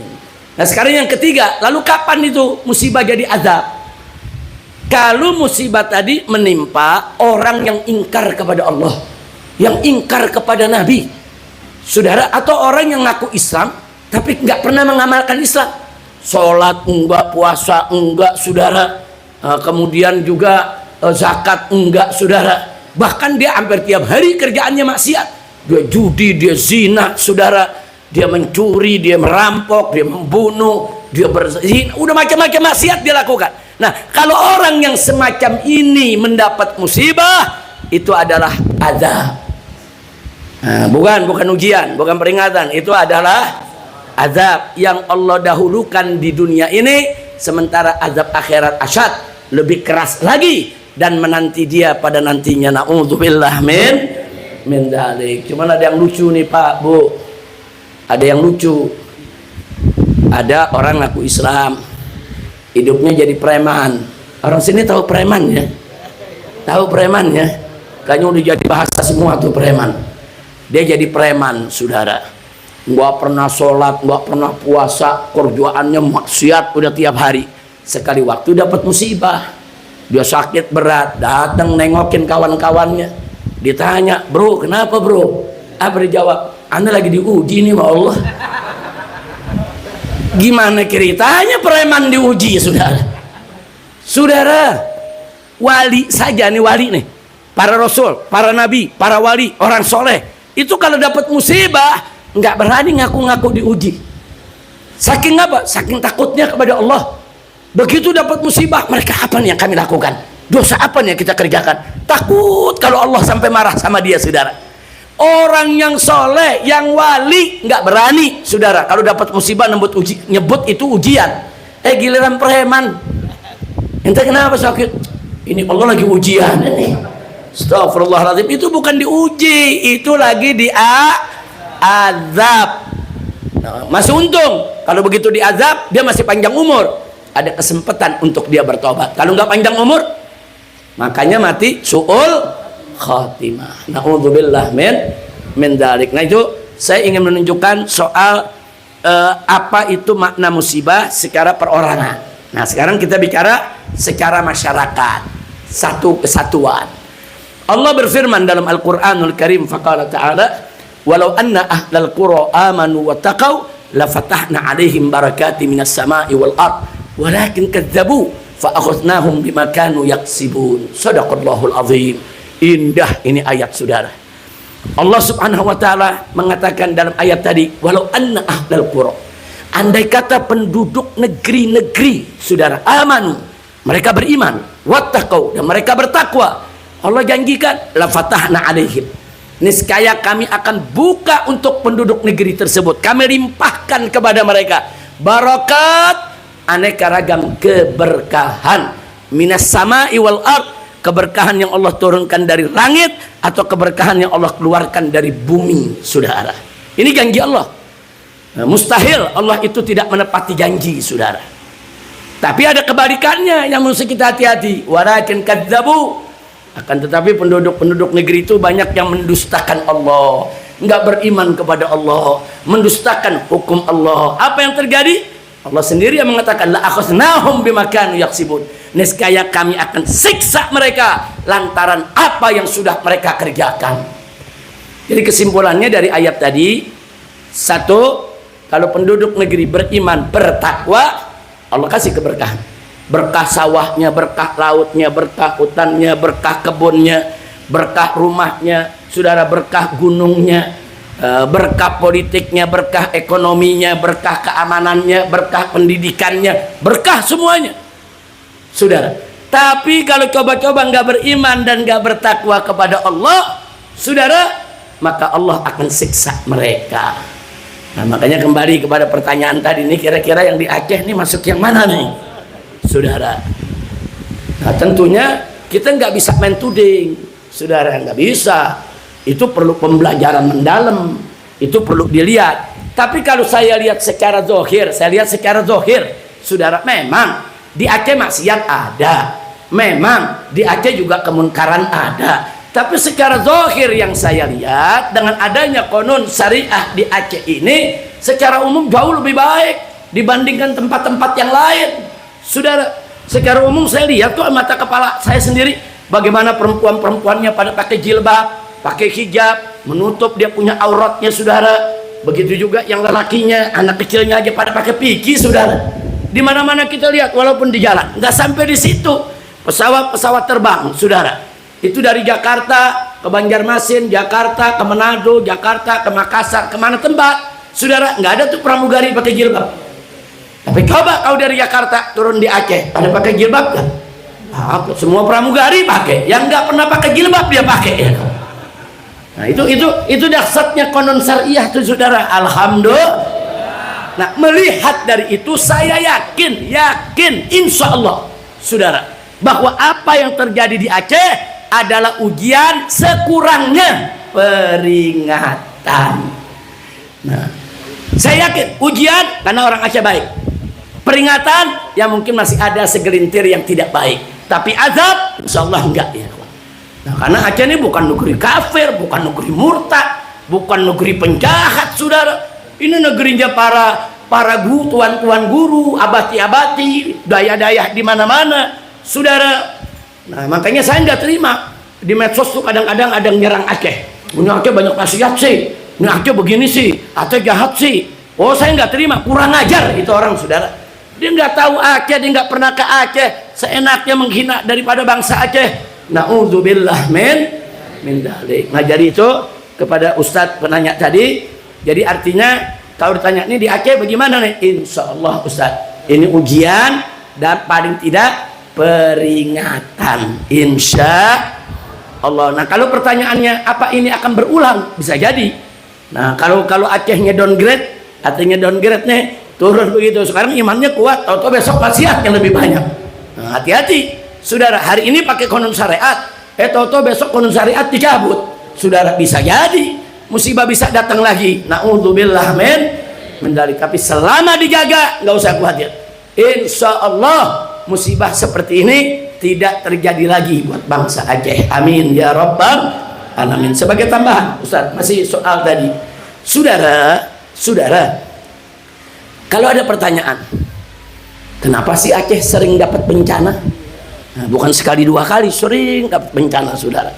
Nah, sekarang yang ketiga, lalu kapan itu musibah jadi azab? Kalau musibah tadi menimpa orang yang ingkar kepada Allah, yang ingkar kepada Nabi, saudara, atau orang yang ngaku Islam tapi nggak pernah mengamalkan Islam, sholat enggak, puasa enggak, saudara, kemudian juga zakat enggak, saudara, bahkan dia hampir tiap hari kerjaannya maksiat, dia judi, dia zina, saudara, dia mencuri, dia merampok, dia membunuh, dia berzina, udah macam-macam maksiat dia lakukan. Nah, kalau orang yang semacam ini mendapat musibah, itu adalah azab. Nah, bukan ujian, bukan peringatan, itu adalah azab yang Allah dahulukan di dunia ini, sementara azab akhirat asyad, lebih keras lagi dan menanti dia pada nantinya. Na'udzubillah min dzalik. Cuman ada yang lucu nih, Pak, Bu. Ada yang lucu. Ada orang ngaku Islam, hidupnya jadi preman. Orang sini tahu preman ya? Tahu preman ya? Kayaknya udah jadi bahasa semua tuh preman. Dia jadi preman, saudara, nggak pernah sholat, nggak pernah puasa, kerjaannya maksiat udah tiap hari. Sekali waktu dapat musibah, dia sakit berat, datang nengokin kawan-kawannya, ditanya, bro, kenapa bro? Apa dijawab? Anda lagi diuji nih sama Allah. Gimana ceritanya preman diuji, saudara? Saudara, wali saja nih, wali nih, para rasul, para nabi, para wali, orang soleh, itu kalau dapat musibah nggak berani ngaku-ngaku diuji. Saking apa? Saking takutnya kepada Allah. Begitu dapat musibah, mereka apa nih yang kami lakukan? Dosa apa nih yang kita kerjakan? Takut kalau Allah sampai marah sama dia, saudara. Orang yang soleh, yang wali nggak berani, saudara, kalau dapat musibah nyebut itu ujian. Giliran preman, ente kenapa sakit? Ini Allah lagi ujian ini. Astagfirullahaladzim, itu bukan diuji, itu lagi diazab. Nah, masih untung kalau begitu diazab dia masih panjang umur, ada kesempatan untuk dia bertobat. Kalau nggak panjang umur, makanya mati su'ul khatimah. Na'udzubillah min dzalik. Nah, itu saya ingin menunjukkan soal apa itu makna musibah secara perorangan. Nah, sekarang kita bicara secara masyarakat, satu kesatuan. Allah berfirman dalam Al-Qur'anul Karim, faqala ta'ala, walau anna ahlal qura amanu wa taqaw la fatahna 'alaihim barakati minas sama'i wal ard walakin kadzabu fa akhadnahum bima kanu yaksibun. Shadaqallahul azim. Indah ini ayat, saudara. Allah Subhanahu wa taala mengatakan dalam ayat tadi, walau anna ahlal qura, andai kata penduduk negeri-negeri, saudara, amanu, mereka beriman, wattaqau, dan mereka bertakwa, Allah janjikan la fatahna 'alaihim, niscaya kami akan buka untuk penduduk negeri tersebut, kami limpahkan kepada mereka barakat, aneka ragam keberkahan, minas sama'i wal ard, keberkahan yang Allah turunkan dari langit atau keberkahan yang Allah keluarkan dari bumi, saudara. Ini janji Allah. Nah, mustahil Allah itu tidak menepati janji, saudara. Tapi ada kebalikannya yang mesti kita hati-hati. Walakin kadzabu, akan tetapi penduduk negeri itu banyak yang mendustakan Allah, nggak beriman kepada Allah, mendustakan hukum Allah. Apa yang terjadi? Allah sendiri yang mengatakan la akhadnahum bima kanu yaksibun, niscaya kami akan siksa mereka lantaran apa yang sudah mereka kerjakan. Jadi kesimpulannya dari ayat tadi, satu, kalau penduduk negeri beriman, bertakwa, Allah kasih keberkahan. Berkah sawahnya, berkah lautnya, berkah hutannya, berkah kebunnya, berkah rumahnya, saudara, berkah gunungnya, berkah politiknya, berkah ekonominya, berkah keamanannya, berkah pendidikannya, berkah semuanya, saudara. Tapi kalau coba-coba nggak beriman dan nggak bertakwa kepada Allah, saudara, maka Allah akan siksa mereka. Nah, makanya kembali kepada pertanyaan tadi, ini kira-kira yang di Aceh ini masuk yang mana nih, saudara? Nah, tentunya kita nggak bisa main tuding, saudara, nggak bisa. Itu perlu pembelajaran mendalam, itu perlu dilihat. Tapi kalau saya lihat secara zohir, saudara, memang di Aceh maksiat ada, memang di Aceh juga kemunkaran ada. Tapi secara zohir yang saya lihat, dengan adanya konon syariah di Aceh ini, secara umum jauh lebih baik dibandingkan tempat-tempat yang lain, saudara. Secara umum saya lihat tuh mata kepala saya sendiri, bagaimana perempuan-perempuannya pada pakai jilbab, pakai hijab, menutup dia punya auratnya, saudara. Begitu juga yang lelakinya, anak kecilnya aja pada pakai piki, saudara. Di mana-mana kita lihat, walaupun di jalan. Nggak sampai di situ, pesawat terbang, saudara. Itu dari Jakarta ke Banjarmasin, Jakarta ke Manado, Jakarta ke Makassar, kemana tempat, saudara, nggak ada tuh pramugari pakai jilbab. Tapi coba kau dari Jakarta turun di Aceh, ada pakai jilbab kan? Nah, semua pramugari pakai, yang nggak pernah pakai jilbab dia pakai, ya. Nah, itu dahsyatnya konon syariah tuh, saudara. Alhamdulillah. Nah, melihat dari itu saya yakin insya Allah, saudara, bahwa apa yang terjadi di Aceh adalah ujian, sekurangnya peringatan. Nah, saya yakin ujian karena orang Aceh baik, peringatan ya mungkin masih ada segelintir yang tidak baik, tapi azab insya Allah enggak, ya. Nah, karena Aceh ini bukan negeri kafir, bukan negeri murtad, bukan negeri penjahat, saudara. Ini negerinya para guru, tuan-tuan guru, abati-abati, daya-daya di mana-mana, saudara. Nah, makanya saya nggak terima di medsos tuh kadang-kadang ada yang nyerang Aceh. Punya Aceh banyak maksiat sih, ini Aceh begini sih, Aceh jahat sih. Oh, saya nggak terima, kurang ajar itu orang, saudara. Dia nggak tahu Aceh, dia nggak pernah ke Aceh, seenaknya menghina daripada bangsa Aceh. Na'udzubillah min dzalik. Nah, jadi itu kepada Ustadz penanya tadi, jadi artinya kalau ditanya ini di Aceh bagaimana nih? Insya Allah Ustadz, ini ujian dan paling tidak peringatan, insya Allah. Nah, kalau pertanyaannya apa ini akan berulang, bisa jadi. Nah, kalau Acehnya downgrade, artinya downgrade nih, turun begitu. Sekarang imannya kuat, atau besok maksiat yang lebih banyak. Nah, hati-hati, saudara. Hari ini pakai konon syariat, Toto besok konun syariat dicabut. Saudara, bisa jadi musibah bisa datang lagi. Na'udzubillah men mendalik. Tapi selama dijaga, nggak usah khawatir. Insya Allah musibah seperti ini tidak terjadi lagi buat bangsa Aceh. Amin ya rabbal alamin. Sebagai tambahan, Ustaz, masih soal tadi. Saudara, kalau ada pertanyaan, kenapa sih Aceh sering dapat bencana? Nah, bukan sekali dua kali, sering dapat bencana, saudara.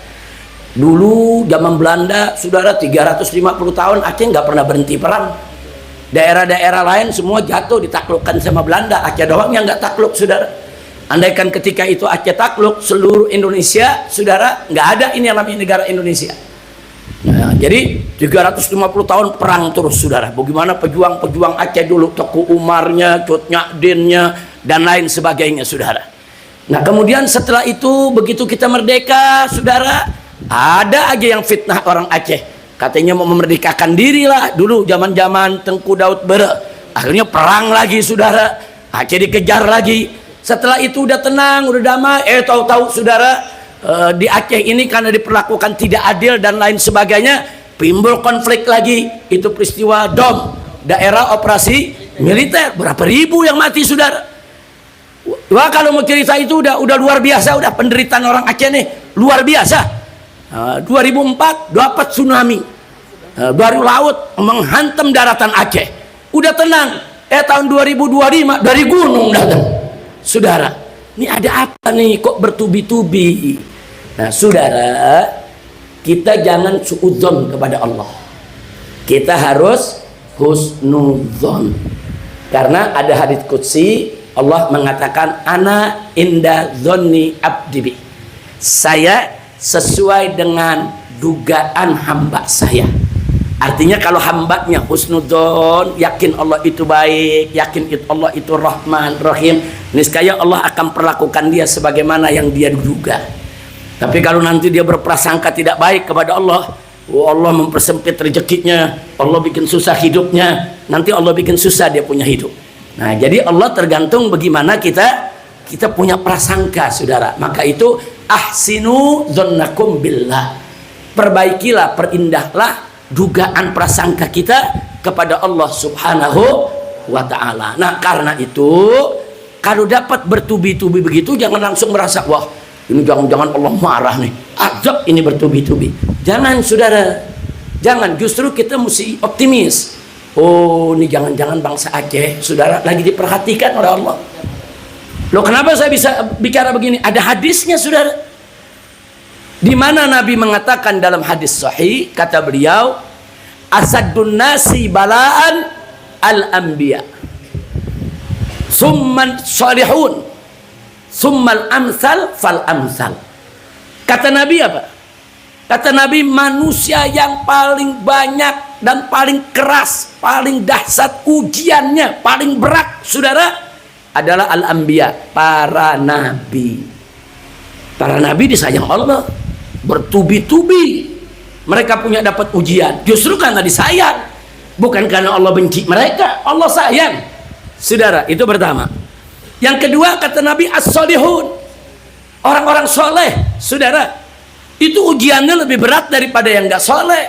Dulu zaman Belanda, saudara, 350 tahun Aceh nggak pernah berhenti perang. Daerah-daerah lain semua jatuh ditaklukkan sama Belanda, Aceh doang yang nggak takluk, saudara. Andaikan ketika itu Aceh takluk, seluruh Indonesia, saudara, nggak ada ini yang namanya negara Indonesia. Nah, jadi 350 tahun perang terus, saudara. Bagaimana pejuang-pejuang Aceh dulu, Teku Umarnya, Cut Nyadinnya, dan lain sebagainya, saudara. Nah, kemudian setelah itu begitu kita merdeka, saudara, ada aja yang fitnah orang Aceh. Katanya mau memerdekakan diri lah. Dulu zaman-zaman Tengku Daud Bere. Akhirnya perang lagi, saudara. Aceh dikejar lagi. Setelah itu udah tenang, udah damai. Tahu-tahu, saudara, di Aceh ini karena diperlakukan tidak adil dan lain sebagainya, timbul konflik lagi. Itu peristiwa DOM, daerah operasi militer. Berapa ribu yang mati, saudara. Wah, kalau mau cerita itu udah luar biasa, udah penderitaan orang Aceh nih luar biasa. 2004 dapat tsunami, dari laut menghantam daratan Aceh. Udah tenang. Tahun 2025 dari gunung datang. Saudara, ini ada apa nih kok bertubi-tubi? Nah, saudara, kita jangan suudzon kepada Allah. Kita harus husnudzon. Karena ada hadits qudsi, Allah mengatakan, ana inda dzonni abdi bi. Saya sesuai dengan dugaan hamba saya. Artinya kalau hambanya husnudzon, yakin Allah itu baik, yakin Allah itu Rahman Rahim, niscaya Allah akan perlakukan dia sebagaimana yang dia duga. Tapi kalau nanti dia berprasangka tidak baik kepada Allah, Allah mempersempit rezekinya, Allah bikin susah hidupnya, nanti Allah bikin susah dia punya hidup. Nah, jadi Allah tergantung bagaimana kita punya prasangka, saudara. Maka itu ahsinu dzannakum billah. Perbaikilah, perindahlah dugaan prasangka kita kepada Allah Subhanahu wa taala. Nah, karena itu kalau dapat bertubi-tubi begitu, jangan langsung merasa, wah, ini jangan-jangan Allah marah nih. Azab ini bertubi-tubi. Jangan, saudara. Jangan, justru kita mesti optimis. Oh, ini jangan-jangan bangsa Aceh, saudara, lagi diperhatikan oleh Allah. Loh, kenapa saya bisa bicara begini? Ada hadisnya, saudara. Di mana Nabi mengatakan dalam hadis sahih, kata beliau, asaddun nasi balaan al-anbiya, summan salihun, summal amsal fal amsal. Kata Nabi apa? Kata Nabi, manusia yang paling banyak dan paling keras, paling dahsyat ujiannya, paling berat, saudara, adalah al-anbiya, para nabi. Para nabi disayang Allah, bertubi-tubi mereka punya dapat ujian, justru karena disayang, bukan karena Allah benci mereka. Allah sayang, saudara. Itu pertama. Yang kedua, kata Nabi, as-solihun, orang-orang soleh, saudara, itu ujiannya lebih berat daripada yang gak soleh.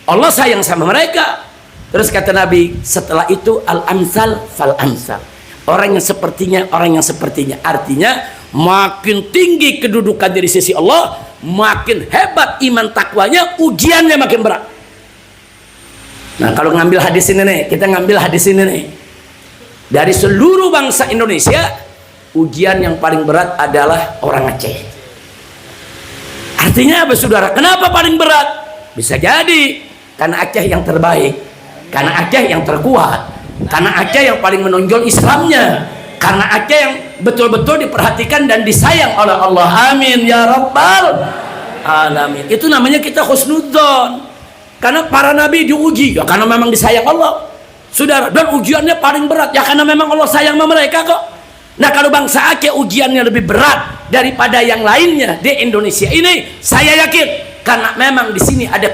Allah sayang sama mereka. Terus kata Nabi, setelah itu al-amsal fal amsal, orang yang sepertinya, orang yang sepertinya. Artinya makin tinggi kedudukan dari sisi Allah, makin hebat iman takwanya, ujiannya makin berat. Nah, kalau ngambil hadis ini nih, kita ngambil hadis ini nih, dari seluruh bangsa Indonesia, ujian yang paling berat adalah orang Aceh. Artinya apa, saudara? Kenapa paling berat? Bisa jadi karena Aceh yang terbaik, karena Aceh yang terkuat, karena Aceh yang paling menonjol Islamnya, karena Aceh yang betul-betul diperhatikan dan disayang oleh Allah. Amin ya rabbal alamin. Itu namanya kita husnudzon. Karena para nabi diuji, ya karena memang disayang Allah, saudara. Dan ujiannya paling berat, ya karena memang Allah sayang sama mereka kok. Nah, kalau bangsa Aceh ujiannya lebih berat daripada yang lainnya di Indonesia ini, saya yakin karena memang di sini ada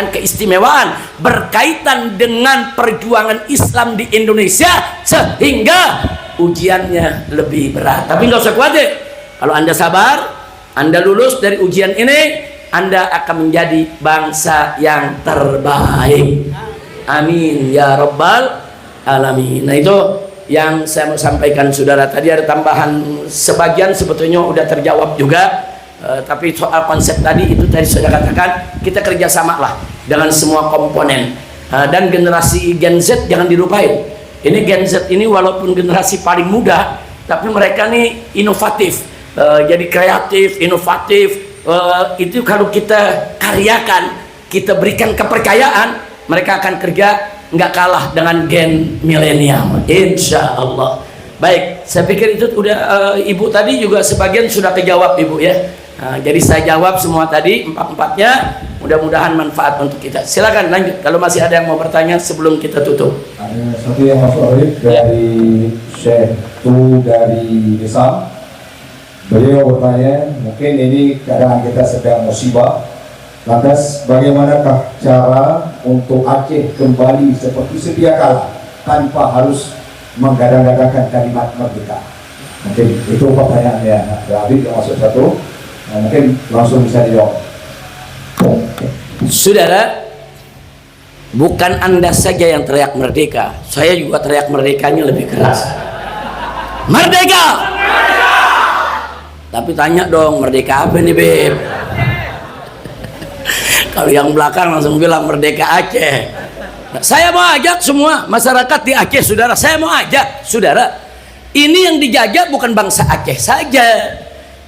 keistimewaan berkaitan dengan perjuangan Islam di Indonesia, sehingga ujiannya lebih berat. Tapi nggak usah khawatir, kalau Anda sabar, Anda lulus dari ujian ini, Anda akan menjadi bangsa yang terbaik. Amin ya rabbal alamin. Nah, itu yang saya mau sampaikan saudara. Tadi ada tambahan sebagian sebetulnya udah terjawab juga, tapi soal konsep tadi itu tadi sudah katakan, kita kerjasama lah dengan semua komponen. Dan generasi Gen Z jangan dilupain. Ini Gen Z ini walaupun generasi paling muda, tapi mereka nih inovatif, jadi kreatif, inovatif. Itu kalau kita karyakan, kita berikan kepercayaan, mereka akan kerja nggak kalah dengan gen milenial, insya Allah. Baik, saya pikir itu udah ibu tadi juga sebagian sudah kejawab ibu ya. Jadi saya jawab semua tadi empat-empatnya, mudah-mudahan manfaat untuk kita. Silakan lanjut kalau masih ada yang mau bertanya sebelum kita tutup. Ada satu yang masuk dari Syekh Tu dari desa. Beliau bertanya, mungkin ini keadaan kita sedang musibah, lantas bagaimanakah cara untuk Aceh kembali seperti sedia kala tanpa harus menggadang-gadangkan kalimat merdeka? Mungkin itu pertanyaannya. Habib yang masuk satu, mungkin langsung bisa dijawab. Saudara, bukan Anda saja yang teriak merdeka, saya juga teriak merdekanya lebih keras. Merdeka! Tapi tanya dong, merdeka apa nih Beb? Kalau yang belakang langsung bilang merdeka Aceh. Nah, saya mau ajak semua masyarakat di Aceh, saudara. Saya mau ajak, saudara. Ini yang dijajah bukan bangsa Aceh saja.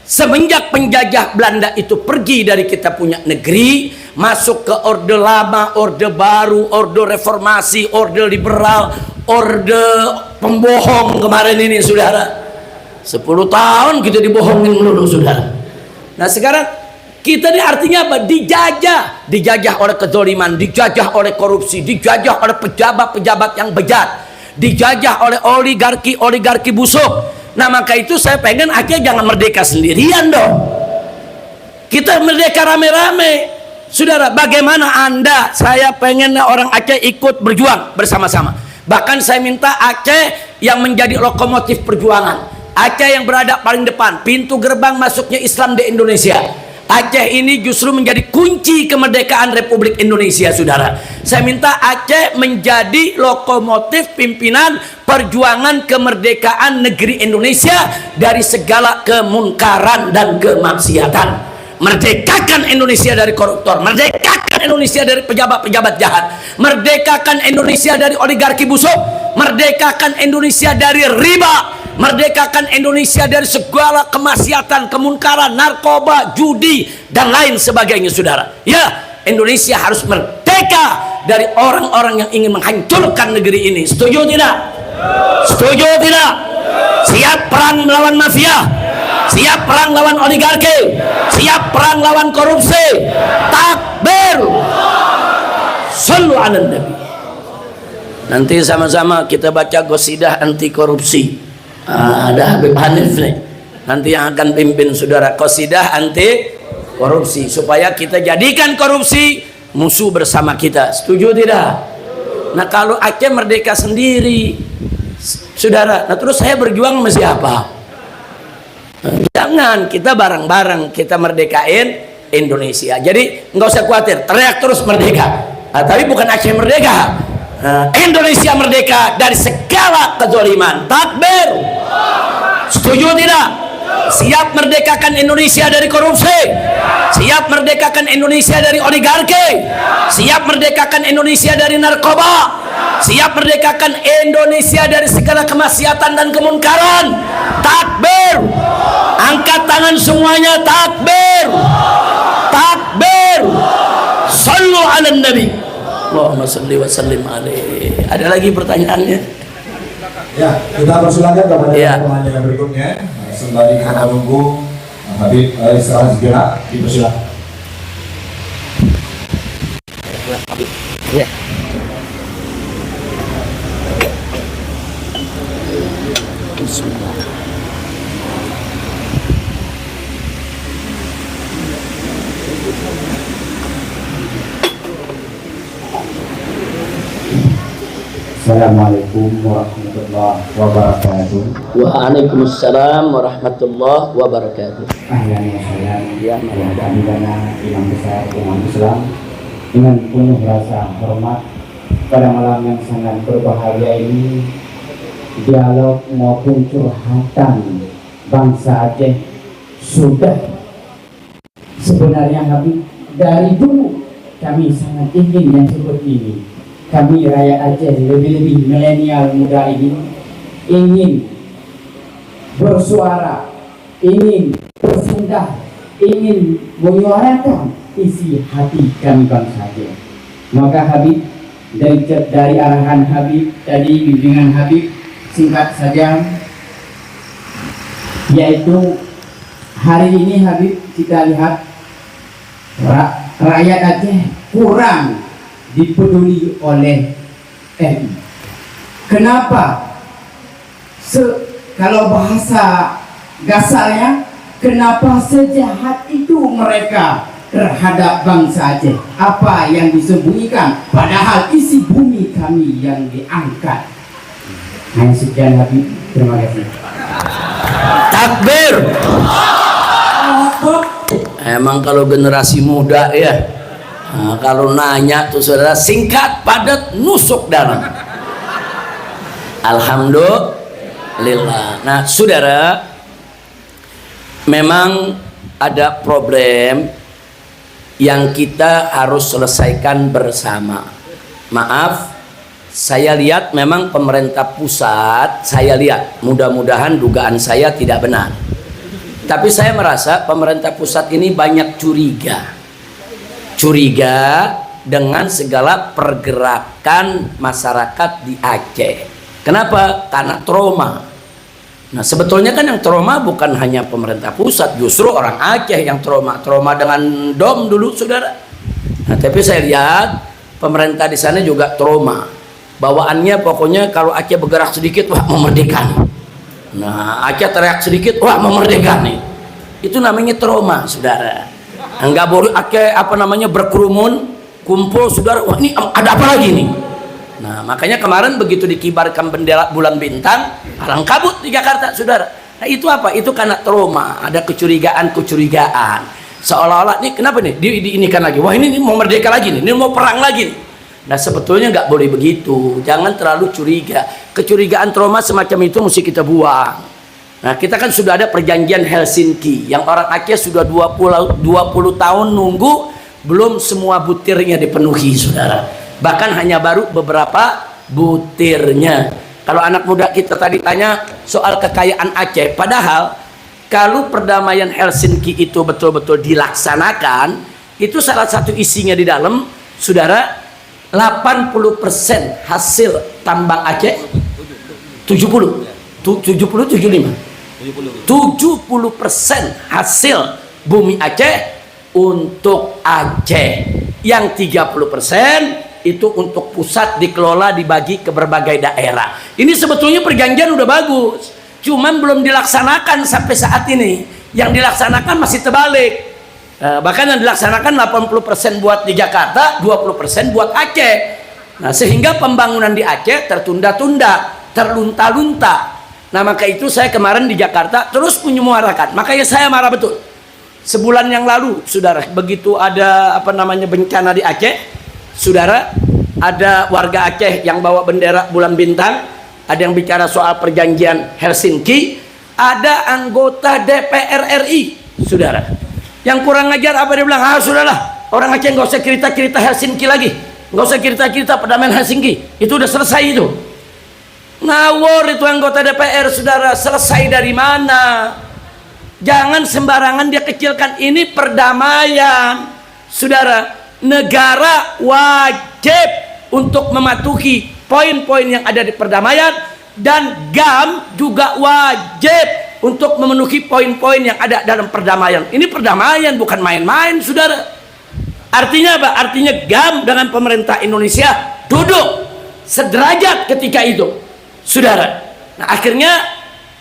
Semenjak penjajah Belanda itu pergi dari kita punya negeri, masuk ke orde lama, orde baru, orde reformasi, orde liberal, orde pembohong kemarin ini, saudara. 10 tahun kita dibohongin melulu, saudara. Nah sekarang kita ini artinya apa? Dijajah oleh kezaliman, dijajah oleh korupsi, dijajah oleh pejabat-pejabat yang bejat, dijajah oleh oligarki busuk. Nah maka itu saya pengen Aceh jangan merdeka sendirian dong. Kita merdeka rame-rame, saudara. Bagaimana Anda? Saya pengen orang Aceh ikut berjuang bersama-sama. Bahkan saya minta Aceh yang menjadi lokomotif perjuangan, Aceh yang berada paling depan, pintu gerbang masuknya Islam di Indonesia. Aceh ini justru menjadi kunci kemerdekaan Republik Indonesia, saudara. Saya minta Aceh menjadi lokomotif pimpinan perjuangan kemerdekaan negeri Indonesia dari segala kemunkaran dan kemaksiatan. Merdekakan Indonesia dari koruptor, merdekakan Indonesia dari pejabat-pejabat jahat, merdekakan Indonesia dari oligarki busuk, merdekakan Indonesia dari riba, merdekakan Indonesia dari segala kemaksiatan, kemunkaran, narkoba, judi, dan lain sebagainya, saudara. Ya, Indonesia harus merdeka dari orang-orang yang ingin menghancurkan negeri ini. Setuju tidak? Setuju tidak? Siap perang melawan mafia, siap perang lawan oligarki, siap perang lawan korupsi. Takbir. Shallu ala Nabi. Nanti sama-sama kita baca qasidah anti korupsi. Ada Habib Hanif nih nanti yang akan pimpin, saudara, qasidah anti korupsi, supaya kita jadikan korupsi musuh bersama kita. Setuju tidak? Nah kalau Aceh merdeka sendiri, saudara, nah terus saya berjuang sama siapa? Jangan, kita bareng-bareng kita merdekain Indonesia. Jadi nggak usah khawatir, teriak terus merdeka. Tapi bukan Aceh merdeka, Indonesia merdeka dari segala kezaliman. Takbir. Setuju tidak? Siap merdekakan Indonesia dari korupsi, siap merdekakan Indonesia dari oligarki, siap merdekakan Indonesia dari narkoba, siap merdekakan Indonesia dari segala kemaksiatan dan kemunkaran. Takbir. Angkat tangan semuanya. Takbir. Takbir. Sallu ala Nabi. Allahumma salli wa sallim alaihi. Ada lagi pertanyaannya? Ya, kita persilakan kepada Ya. pertanyaan berikutnya. Sembari kita menunggu Habib istirahat sejenak, dipersilakan. Ya. Bismillah. Assalamualaikum warahmatullahi wabarakatuh. Waalaikumsalam warahmatullahi wabarakatuh. Ahlan wa sahlan. Ya, Kami Imam Besar Umat Islam dengan penuh rasa hormat pada malam yang sangat berbahagia ini, dialog maupun curhatan bangsa Aceh sudah sebenarnya Habib dari dulu kami sangat ingin yang seperti ini. Kami rakyat Aceh, lebih-lebih milenial muda ini ingin bersuara, ingin bersendah, ingin menyuarakan isi hati kami bangsa Aceh. Maka Habib, dari arahan Habib tadi, bimbingan Habib, singkat saja, yaitu hari ini Habib kita lihat rakyat Aceh kurang dipeduli oleh MI. Kenapa? Kalau bahasa gasarnya, kenapa sejahat itu mereka terhadap bangsa Aceh? Apa yang disembunyikan? Padahal isi bumi kami yang diangkat. Hanya sekian Habib, terima kasih. Takbir. Emang kalau generasi muda ya, nah, kalau nanya tuh saudara, singkat, padat, nusuk dalam. Alhamdulillah. Nah saudara, memang ada problem yang kita harus selesaikan bersama. Maaf, saya lihat memang pemerintah pusat, saya lihat, mudah-mudahan dugaan saya tidak benar, tapi saya merasa pemerintah pusat ini banyak curiga dengan segala pergerakan masyarakat di Aceh. Kenapa? Karena trauma. Nah sebetulnya kan yang trauma bukan hanya pemerintah pusat, justru orang Aceh yang trauma dengan DOM dulu saudara. Nah tapi saya lihat pemerintah di sana juga trauma. Bawaannya pokoknya kalau Aceh bergerak sedikit, wah mau merdeka nih. Nah Aceh teriak sedikit, wah mau merdeka nih. Itu namanya trauma saudara. Enggak boleh Aceh berkerumun, kumpul saudara, wah ini ada apa lagi nih. Nah makanya kemarin begitu dikibarkan bendera bulan bintang, halang kabut di Jakarta saudara. Nah itu apa? Itu karena trauma, ada kecurigaan seolah-olah nih kenapa nih diinikan lagi, wah ini mau merdeka lagi nih, ini mau perang lagi nih. Nah sebetulnya nggak boleh begitu, jangan terlalu curiga. Kecurigaan trauma semacam itu mesti kita buang. Nah kita kan sudah ada perjanjian Helsinki yang orang Aceh sudah 20 tahun nunggu, belum semua butirnya dipenuhi saudara, bahkan hanya baru beberapa butirnya. Kalau anak muda kita tadi tanya soal kekayaan Aceh, padahal kalau perdamaian Helsinki itu betul-betul dilaksanakan, itu salah satu isinya di dalam saudara, 80% hasil tambang Aceh, 70% hasil bumi Aceh untuk Aceh, yang 30% itu untuk pusat, dikelola, dibagi ke berbagai daerah. Ini sebetulnya perjanjian udah bagus, cuman belum dilaksanakan sampai saat ini. Yang dilaksanakan masih terbalik. Bahkan yang dilaksanakan 80% buat di Jakarta, 20% buat Aceh. Nah sehingga pembangunan di Aceh tertunda-tunda, terlunta-lunta. Nah maka itu saya kemarin di Jakarta terus menyuarakan, makanya saya marah betul. Sebulan yang lalu saudara, begitu ada bencana di Aceh saudara, ada warga Aceh yang bawa bendera bulan bintang, ada yang bicara soal perjanjian Helsinki, ada anggota DPR RI saudara yang kurang ajar, apa dia bilang, sudahlah orang Aceh nggak usah cerita-cerita Helsinki lagi, nggak usah cerita-cerita perdamaian Helsinki, itu udah selesai itu. Ngawur itu anggota DPR saudara, selesai dari mana? Jangan sembarangan dia kecilkan, ini perdamaian saudara. Negara wajib untuk mematuhi poin-poin yang ada di perdamaian, dan GAM juga wajib untuk memenuhi poin-poin yang ada dalam perdamaian. Ini perdamaian bukan main-main saudara. Artinya apa? Artinya GAM dengan pemerintah Indonesia duduk sederajat ketika itu saudara. Nah akhirnya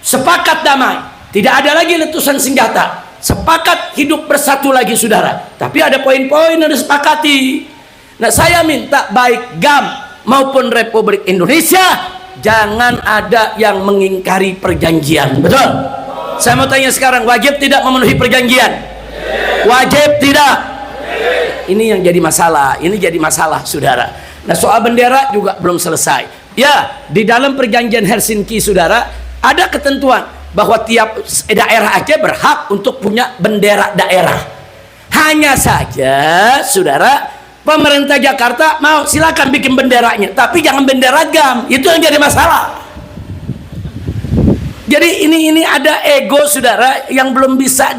sepakat damai, tidak ada lagi letusan senjata, sepakat hidup bersatu lagi saudara. Tapi ada poin-poin yang disepakati. Nah saya minta baik GAM maupun Republik Indonesia, jangan ada yang mengingkari perjanjian. Betul? Saya mau tanya sekarang, wajib tidak memenuhi perjanjian? Wajib tidak? Ini yang jadi masalah. Ini jadi masalah, saudara. Nah, soal bendera juga belum selesai. Ya, di dalam perjanjian Helsinki, saudara, ada ketentuan bahwa tiap daerah Aceh berhak untuk punya bendera daerah. Hanya saja, saudara, pemerintah Jakarta mau silakan bikin benderanya, tapi jangan bendera gam. Itu yang jadi masalah. Jadi ini ada ego, saudara, yang belum bisa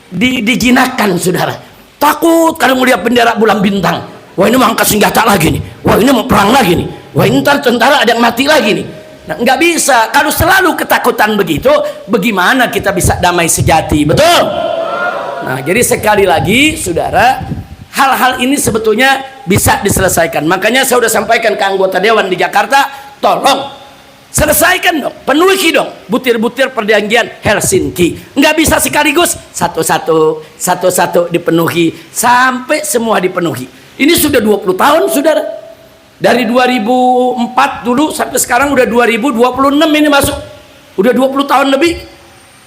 dijinakkan, saudara. Takut kalau melihat bendera bulan bintang. Wah, ini mau angkat senjata lagi nih. Wah, ini mau perang lagi nih. Wah, ini ntar tentara ada yang mati lagi nih. Nah, nggak bisa. Kalau selalu ketakutan begitu, bagaimana kita bisa damai sejati? Betul? Nah, jadi sekali lagi, saudara, hal-hal ini sebetulnya bisa diselesaikan. Makanya saya sudah sampaikan ke anggota Dewan di Jakarta, tolong selesaikan dong, penuhi dong butir-butir perjanjian Helsinki. Nggak bisa sekaligus satu-satu dipenuhi sampai semua dipenuhi. Ini sudah 20 tahun, saudara. Dari 2004 dulu sampai sekarang udah 2026 ini masuk. Udah 20 tahun lebih.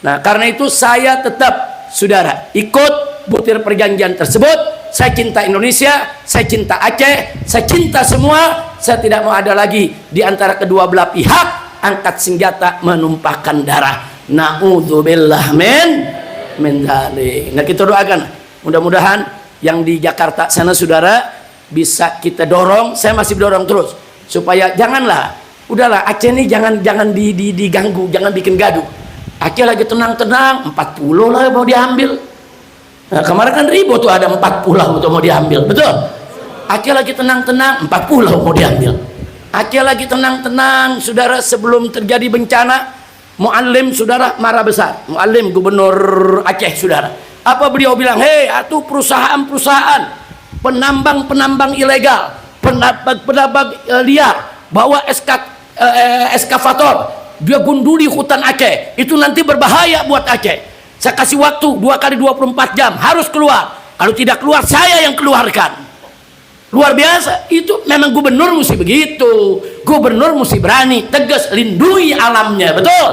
Nah, karena itu saya tetap, saudara, ikut butir perjanjian tersebut. Saya cinta Indonesia, saya cinta Aceh, saya cinta semua. Saya tidak mau ada lagi di antara kedua belah pihak angkat senjata menumpahkan darah. Na'udzubillah min dzalik. Nah, kita doakan mudah-mudahan yang di Jakarta sana, saudara, bisa kita dorong. Saya masih dorong terus supaya janganlah, udahlah Aceh ini jangan diganggu, jangan bikin gaduh. Aceh lagi tenang-tenang, 40 lah mau diambil. Nah, kemarin kan ribut tuh ada 4 pulau untuk mau diambil, betul? Aceh lagi tenang-tenang, 4 pulau mau diambil. Aceh lagi tenang-tenang, saudara, sebelum terjadi bencana, Muallim, saudara, marah besar. Muallim, gubernur Aceh, saudara. Apa beliau bilang? Hei, atuh perusahaan-perusahaan, penambang-penambang ilegal, penambang liar, bawa eskavator, dia gunduli hutan Aceh. Itu nanti berbahaya buat Aceh. Saya kasih waktu 2 kali 24 jam harus keluar. Kalau tidak keluar, saya yang keluarkan. Luar biasa. Itu memang gubernur mesti begitu. Gubernur mesti berani, tegas, lindungi alamnya. Betul?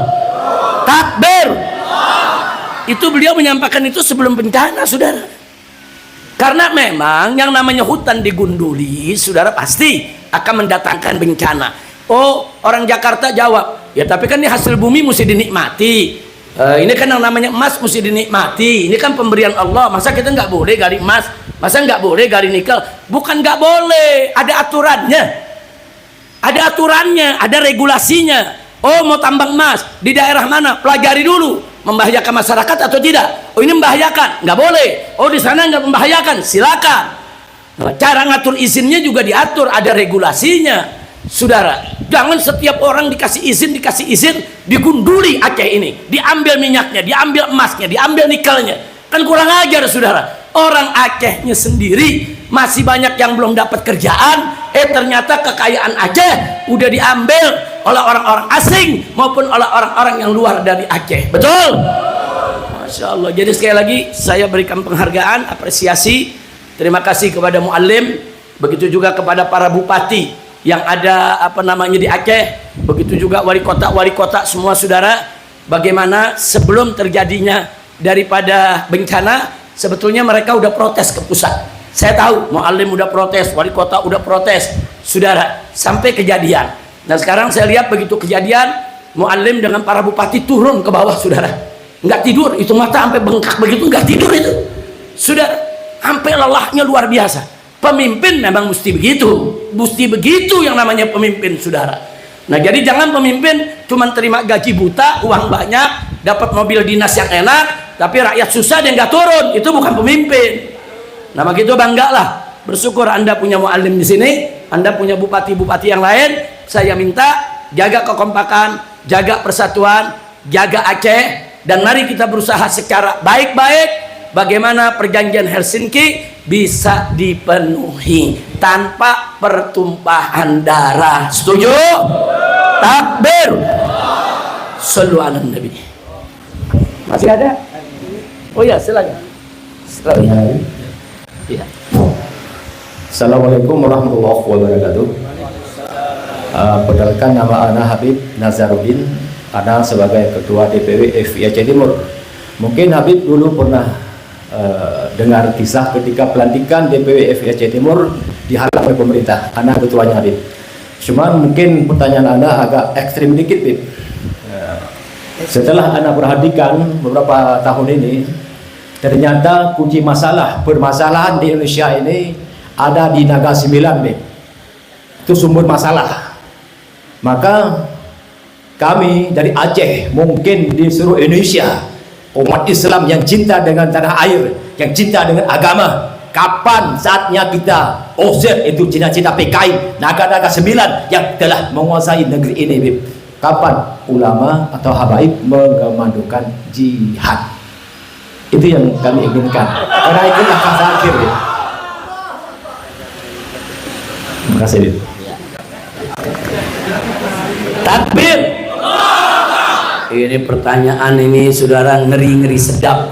Takbir. Itu beliau menyampaikan itu sebelum bencana, saudara. Karena memang yang namanya hutan digunduli, saudara, pasti akan mendatangkan bencana. Oh, orang Jakarta jawab, ya tapi kan ini hasil bumi mesti dinikmati. Ini kan yang namanya emas mesti dinikmati. Ini kan pemberian Allah. Masa kita nggak boleh gali emas? Masa nggak boleh gali nikel? Bukan nggak boleh, ada aturannya. Ada aturannya, ada regulasinya. Oh, mau tambang emas di daerah mana? Pelajari dulu. Membahayakan masyarakat atau tidak? Oh, ini membahayakan, nggak boleh. Oh, di sana nggak membahayakan, silakan. Nah, cara ngatur izinnya juga diatur, ada regulasinya. Saudara, jangan setiap orang dikasih izin digunduli Aceh ini, diambil minyaknya, diambil emasnya, diambil nikelnya. Kan kurang ajar, saudara. Orang Acehnya sendiri masih banyak yang belum dapat kerjaan. Ternyata kekayaan Aceh udah diambil oleh orang-orang asing maupun oleh orang-orang yang luar dari Aceh. Betul? Masya Allah. Jadi sekali lagi saya berikan penghargaan, apresiasi, terima kasih kepada Muallim, begitu juga kepada para bupati yang ada di Aceh, begitu juga wali kota semua, saudara. Bagaimana sebelum terjadinya daripada bencana, sebetulnya mereka udah protes ke pusat. Saya tahu Muallim udah protes, wali kota udah protes, saudara, sampai kejadian. Nah, sekarang saya lihat begitu kejadian, Muallim dengan para bupati turun ke bawah, saudara. Nggak tidur, itu mata sampai bengkak begitu, nggak tidur itu, saudara, sampai lelahnya luar biasa. Pemimpin memang mesti begitu yang namanya pemimpin, saudara. Nah, jadi jangan pemimpin cuma terima gaji buta, uang banyak, dapat mobil dinas yang enak, tapi rakyat susah dia nggak turun. Itu bukan pemimpin. Nah, begitu banggalah, bersyukur Anda punya Muallim di sini, Anda punya bupati-bupati yang lain. Saya minta jaga kekompakan, jaga persatuan, jaga Aceh, dan mari kita berusaha secara baik-baik bagaimana perjanjian Helsinki bisa dipenuhi tanpa pertumpahan darah. Setuju? Takbir. Shallu ala Nabi. Masih ada? Oh ya, silakan. Ya. Assalamualaikum warahmatullahi wabarakatuh. Perkenalkan, nama Ana Habib Nazaruddin, Ana sebagai Ketua DPW FI Aceh Timur. Mungkin Habib dulu pernah dengar kisah ketika pelantikan DPW FI Aceh Timur dihalang oleh pemerintah. Ana ketuanya Habib. Cuman mungkin pertanyaan Ana agak ekstrim dikit, Habib. Setelah Ana perhatikan beberapa tahun ini, ternyata kunci permasalahan di Indonesia ini ada di Naga 9, Habib. Itu sumber masalah. Maka kami dari Aceh, mungkin di seluruh Indonesia, umat Islam yang cinta dengan tanah air, yang cinta dengan agama, kapan saatnya kita usir itu cina-cina PKI, naga-naga 9 yang telah menguasai negeri ini, Bib? Kapan ulama atau habaib mengemandukan jihad? Itu yang kami inginkan, karena itu langkah terakhir, Bib. Terima kasih, Bib. Takbir. Ini pertanyaan ini saudara ngeri-ngeri sedap.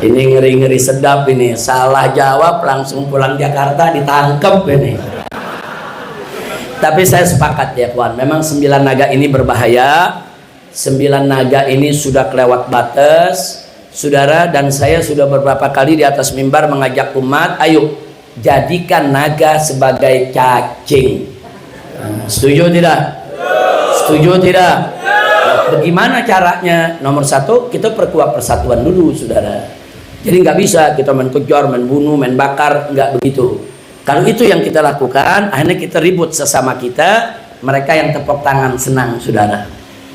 Ini ngeri-ngeri sedap ini. Salah jawab langsung pulang Jakarta ditangkep ini. Tapi saya sepakat ya kawan. Memang 9 naga ini berbahaya. 9 naga ini sudah kelewat batas. Saudara, dan saya sudah beberapa kali di atas mimbar mengajak umat, ayo jadikan naga sebagai cacing. Setuju tidak? Setuju tidak? Bagaimana caranya? Nomor 1, kita perkuat persatuan dulu, saudara. Jadi nggak bisa kita main kejar, main bunuh, main bakar, nggak begitu. Kalau itu yang kita lakukan, akhirnya kita ribut sesama kita, mereka yang tepuk tangan senang, saudara.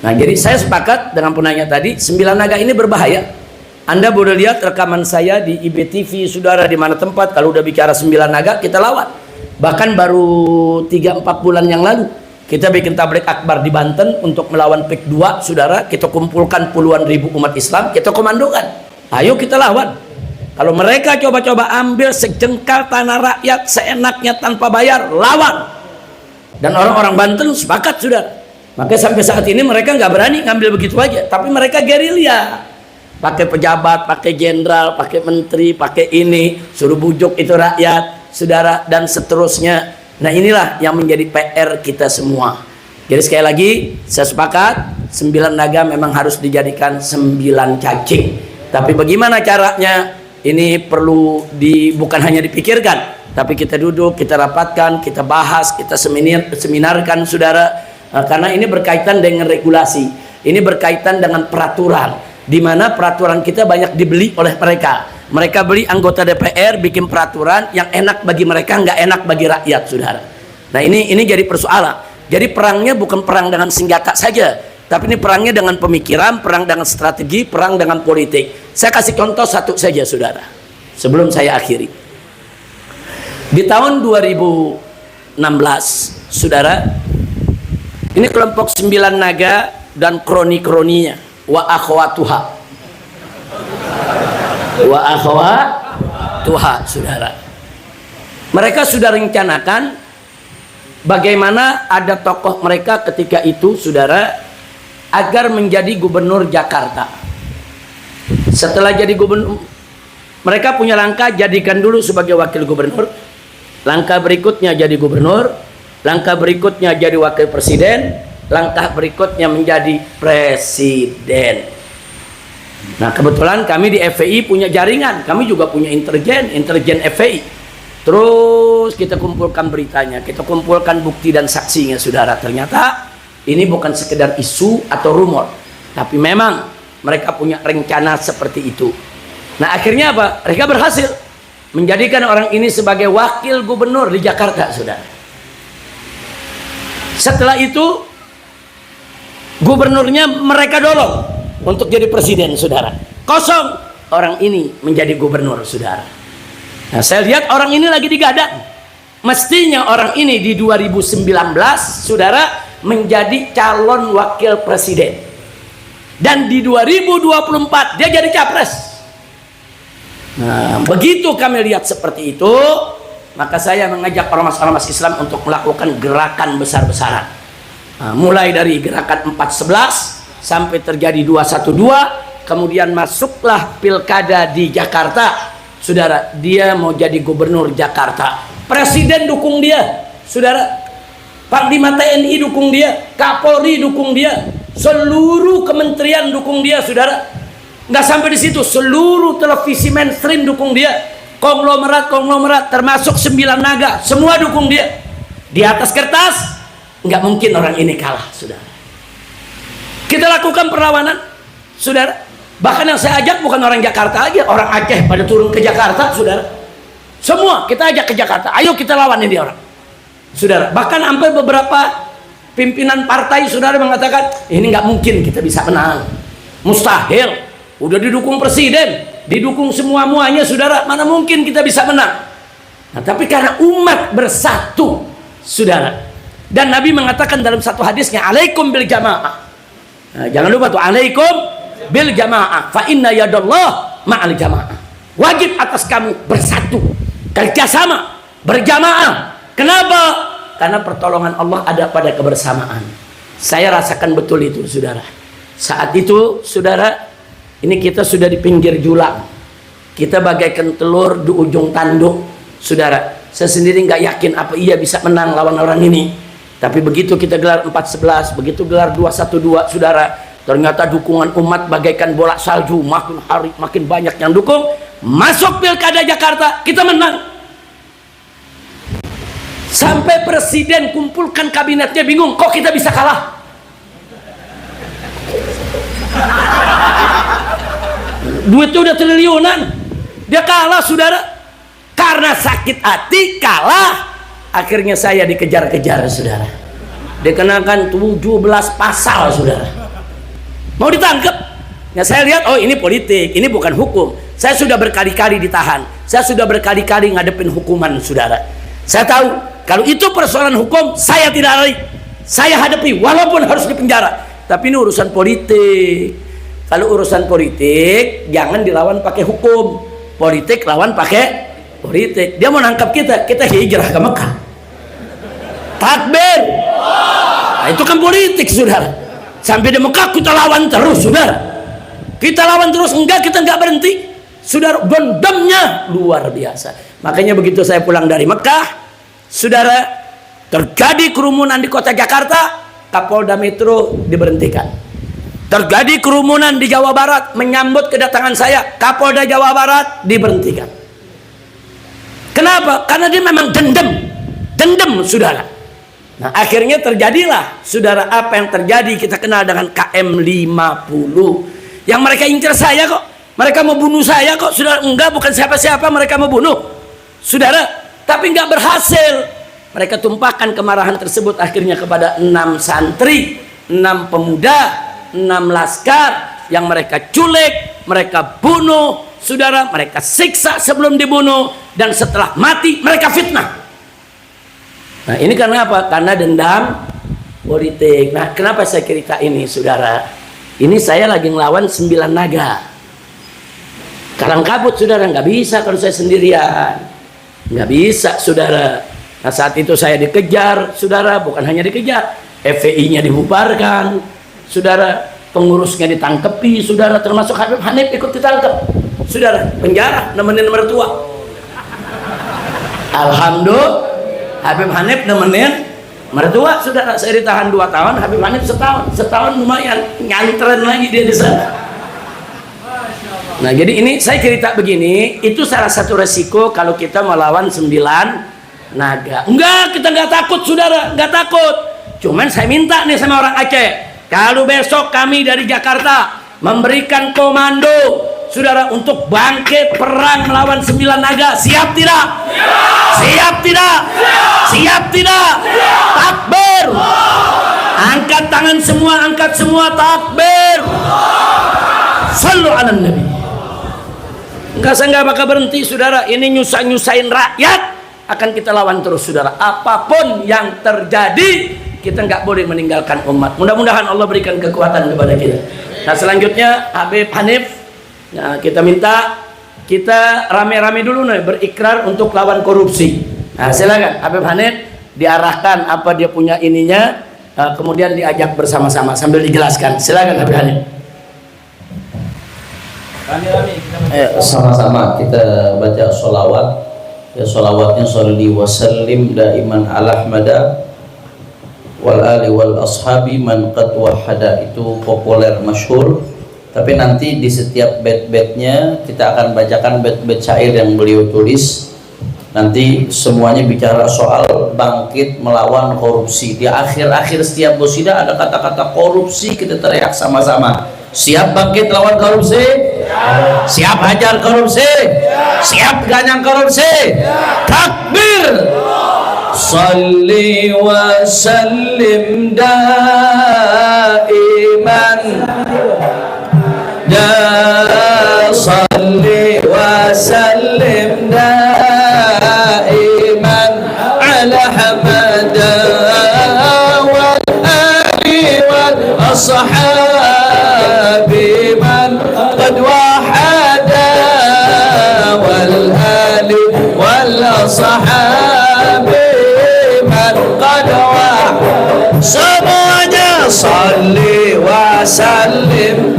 Nah, jadi saya sepakat dengan penanya tadi, 9 naga ini berbahaya. Anda boleh lihat rekaman saya di IBTV, saudara, di mana tempat kalau udah bicara 9 naga kita lawan. Bahkan baru 3-4 bulan yang lalu kita bikin tablik akbar di Banten untuk melawan PIK 2, saudara. Kita kumpulkan puluhan ribu umat Islam, kita komandokan. Ayo kita lawan. Kalau mereka coba-coba ambil sejengkal tanah rakyat seenaknya tanpa bayar, lawan. Dan orang-orang Banten sepakat, saudara. Maka sampai saat ini mereka nggak berani ngambil begitu aja, tapi mereka gerilya. Pakai pejabat, pakai jenderal, pakai menteri, pakai ini, suruh bujuk itu rakyat, saudara, dan seterusnya. Nah, inilah yang menjadi PR kita semua. Jadi sekali lagi saya sepakat 9 naga memang harus dijadikan 9 cacing. Tapi bagaimana caranya? Ini perlu bukan hanya dipikirkan, tapi kita duduk, kita rapatkan, kita bahas, kita seminarkan, saudara. Karena ini berkaitan dengan regulasi, ini berkaitan dengan peraturan, di mana peraturan kita banyak dibeli oleh mereka. Mereka beli anggota DPR bikin peraturan yang enak bagi mereka, nggak enak bagi rakyat, saudara. Nah, ini jadi persoalan. Jadi perangnya bukan perang dengan senjata saja, tapi ini perangnya dengan pemikiran, perang dengan strategi, perang dengan politik. Saya kasih contoh satu saja, saudara, sebelum saya akhiri. Di tahun 2016, saudara, ini kelompok 9 naga dan kroni-kroninya, wa akhwatuha, saudara. Mereka sudah rencanakan bagaimana ada tokoh mereka ketika itu, saudara, agar menjadi gubernur Jakarta. Setelah jadi gubernur, mereka punya langkah, jadikan dulu sebagai wakil gubernur, langkah berikutnya jadi gubernur, langkah berikutnya jadi wakil presiden, langkah berikutnya menjadi presiden. Nah, kebetulan kami di FPI punya jaringan, kami juga punya intelijen FPI. Terus kita kumpulkan beritanya, kita kumpulkan bukti dan saksinya, saudara. Ternyata ini bukan sekedar isu atau rumor, tapi memang mereka punya rencana seperti itu. Nah, akhirnya apa? Mereka berhasil menjadikan orang ini sebagai wakil gubernur di Jakarta, saudara. Setelah itu gubernurnya mereka dorong untuk jadi presiden, saudara. Kosong, orang ini menjadi gubernur, saudara. Nah, saya lihat orang ini lagi digadang. Mestinya orang ini di 2019, saudara, menjadi calon wakil presiden. Dan di 2024 dia jadi capres. Nah, begitu kami lihat seperti itu, maka saya mengajak ormas-ormas Islam untuk melakukan gerakan besar-besaran. Nah, mulai dari gerakan 411 sampai terjadi 212, kemudian masuklah pilkada di Jakarta, saudara. Dia mau jadi gubernur Jakarta, presiden dukung dia, saudara. Panglima TNI dukung dia, Kapolri dukung dia, seluruh kementerian dukung dia, saudara. Nggak sampai di situ, seluruh televisi mainstream dukung dia, konglomerat termasuk 9 naga, semua dukung dia. Di atas kertas nggak mungkin orang ini kalah, saudara. Kita lakukan perlawanan, saudara. Bahkan yang saya ajak bukan orang Jakarta aja, orang Aceh pada turun ke Jakarta, saudara. Semua kita ajak ke Jakarta, ayo kita lawan ini orang, saudara. Bahkan sampai beberapa pimpinan partai, saudara, mengatakan ini nggak mungkin kita bisa menang, mustahil. Udah didukung presiden, didukung semua-muanya, saudara, mana mungkin kita bisa menang. Nah, tapi karena umat bersatu, saudara, dan Nabi mengatakan dalam satu hadisnya, alaikum bil jamaah. Nah, jangan lupa tuh, alaikum bil jamaah, fa inna yadallah ma'al jamaah. Wajib atas kamu bersatu, kerjasama, berjamaah. Kenapa? Karena pertolongan Allah ada pada kebersamaan. Saya rasakan betul itu, saudara. Saat itu, saudara, ini kita sudah di pinggir jurang, kita bagaikan telur di ujung tanduk, saudara. Saya sendiri nggak yakin apa iya bisa menang lawan orang ini. Tapi begitu kita gelar 4-11, begitu gelar 2-1-2, saudara, ternyata dukungan umat bagaikan bola salju, makin hari makin banyak yang dukung. Masuk pilkada Jakarta, kita menang. Sampai presiden kumpulkan kabinetnya bingung, kok kita bisa kalah? Duitnya udah triliunan, dia kalah, saudara. Karena sakit hati kalah, akhirnya saya dikejar-kejar, saudara. Dikenakan 17 pasal, saudara. Mau ditangkap. Ya, saya lihat, oh ini politik, ini bukan hukum. Saya sudah berkali-kali ditahan, saya sudah berkali-kali ngadepin hukuman, saudara. Saya tahu kalau itu persoalan hukum, saya tidak lari, saya hadapi walaupun harus dipenjara. Tapi ini urusan politik. Kalau urusan politik jangan dilawan pakai hukum, politik lawan pakai politik. Dia mau nangkap kita, kita hijrah ke Mekah, takbir. Nah, itu kan politik, saudara. Sampai di Mekah kita lawan terus, saudara. Kita lawan terus, kita enggak berhenti, saudara. Dendamnya luar biasa. Makanya begitu saya pulang dari Mekah, saudara, terjadi kerumunan di kota Jakarta, Kapolda Metro diberhentikan. Terjadi kerumunan di Jawa Barat menyambut kedatangan saya, Kapolda Jawa Barat diberhentikan. Kenapa? Karena dia memang dendam, saudara. Nah, akhirnya terjadilah, saudara, apa yang terjadi kita kenal dengan KM50. Yang mereka incar saya kok, mereka mau bunuh saya kok, saudara. Enggak, bukan siapa-siapa, mereka mau bunuh, saudara. Tapi enggak berhasil. Mereka tumpahkan kemarahan tersebut akhirnya kepada 6 santri, 6 pemuda, 6 laskar yang mereka culik, mereka bunuh, saudara, mereka siksa sebelum dibunuh, dan setelah mati mereka fitnah. Nah, ini karena apa? Karena dendam politik. Nah, kenapa saya cerita ini, saudara? Ini saya lagi ngelawan 9 naga. Kalang kabut, saudara, nggak bisa kalau saya sendirian, nggak bisa, saudara. Nah, saat itu saya dikejar, saudara, bukan hanya dikejar, FPI-nya dibubarkan, saudara, pengurusnya ditangkepi, saudara, termasuk Habib Hanif ikut ditangkap, saudara, penjara, nemenin mertua. Alhamdulillah, Habib Hanif nemenin mertua, saudara. Saya ditahan 2 tahun, Habib Hanif setahun lumayan, nyantren lagi dia di sana. Nah, jadi ini saya cerita begini, itu salah satu resiko kalau kita melawan 9 naga. Enggak, kita nggak takut, saudara, nggak takut. Cuman saya minta nih sama orang Aceh, kalau besok kami dari Jakarta memberikan komando, saudara, untuk bangkit perang melawan 9 naga, siap tidak? Siap tidak? Siap tidak? Takbir! Angkat tangan semua, angkat semua, takbir! Sallu ala Nabi. Enggak, saya nggak bakal berhenti, saudara. Ini nyusahin rakyat, akan kita lawan terus, saudara. Apapun yang terjadi, kita nggak boleh meninggalkan umat. Mudah-mudahan Allah berikan kekuatan kepada kita. Nah, selanjutnya Habib Hanif, nah, kita minta kita rame-rame dulu nih berikrar untuk lawan korupsi. Nah, silakan Habib Hanif, diarahkan apa dia punya ininya, kemudian diajak bersama-sama sambil dijelaskan. Silakan Habib Hanif. Sama-sama kita baca sholawat. Ya, sholawatnya sholli wa sallim daiman ala ahmada wal ali wal ashabi man qad wahada, itu populer masyhur. Tapi nanti di setiap bait-baitnya kita akan bacakan bait-bait syair yang beliau tulis. Nanti semuanya bicara soal bangkit melawan korupsi. Di akhir-akhir setiap qasidah ada kata-kata korupsi, kita teriak sama-sama. Siap bangkit lawan korupsi? Siap hajar korupsi? Siap ganyang korupsi? Takbir! Salli wa sallim daiman, ya salli wa sallim daiman ala hamada wal ali wal ashabi man qad wahada wal ali wal ashabi man qad wahada. Semuanya salli wa sallim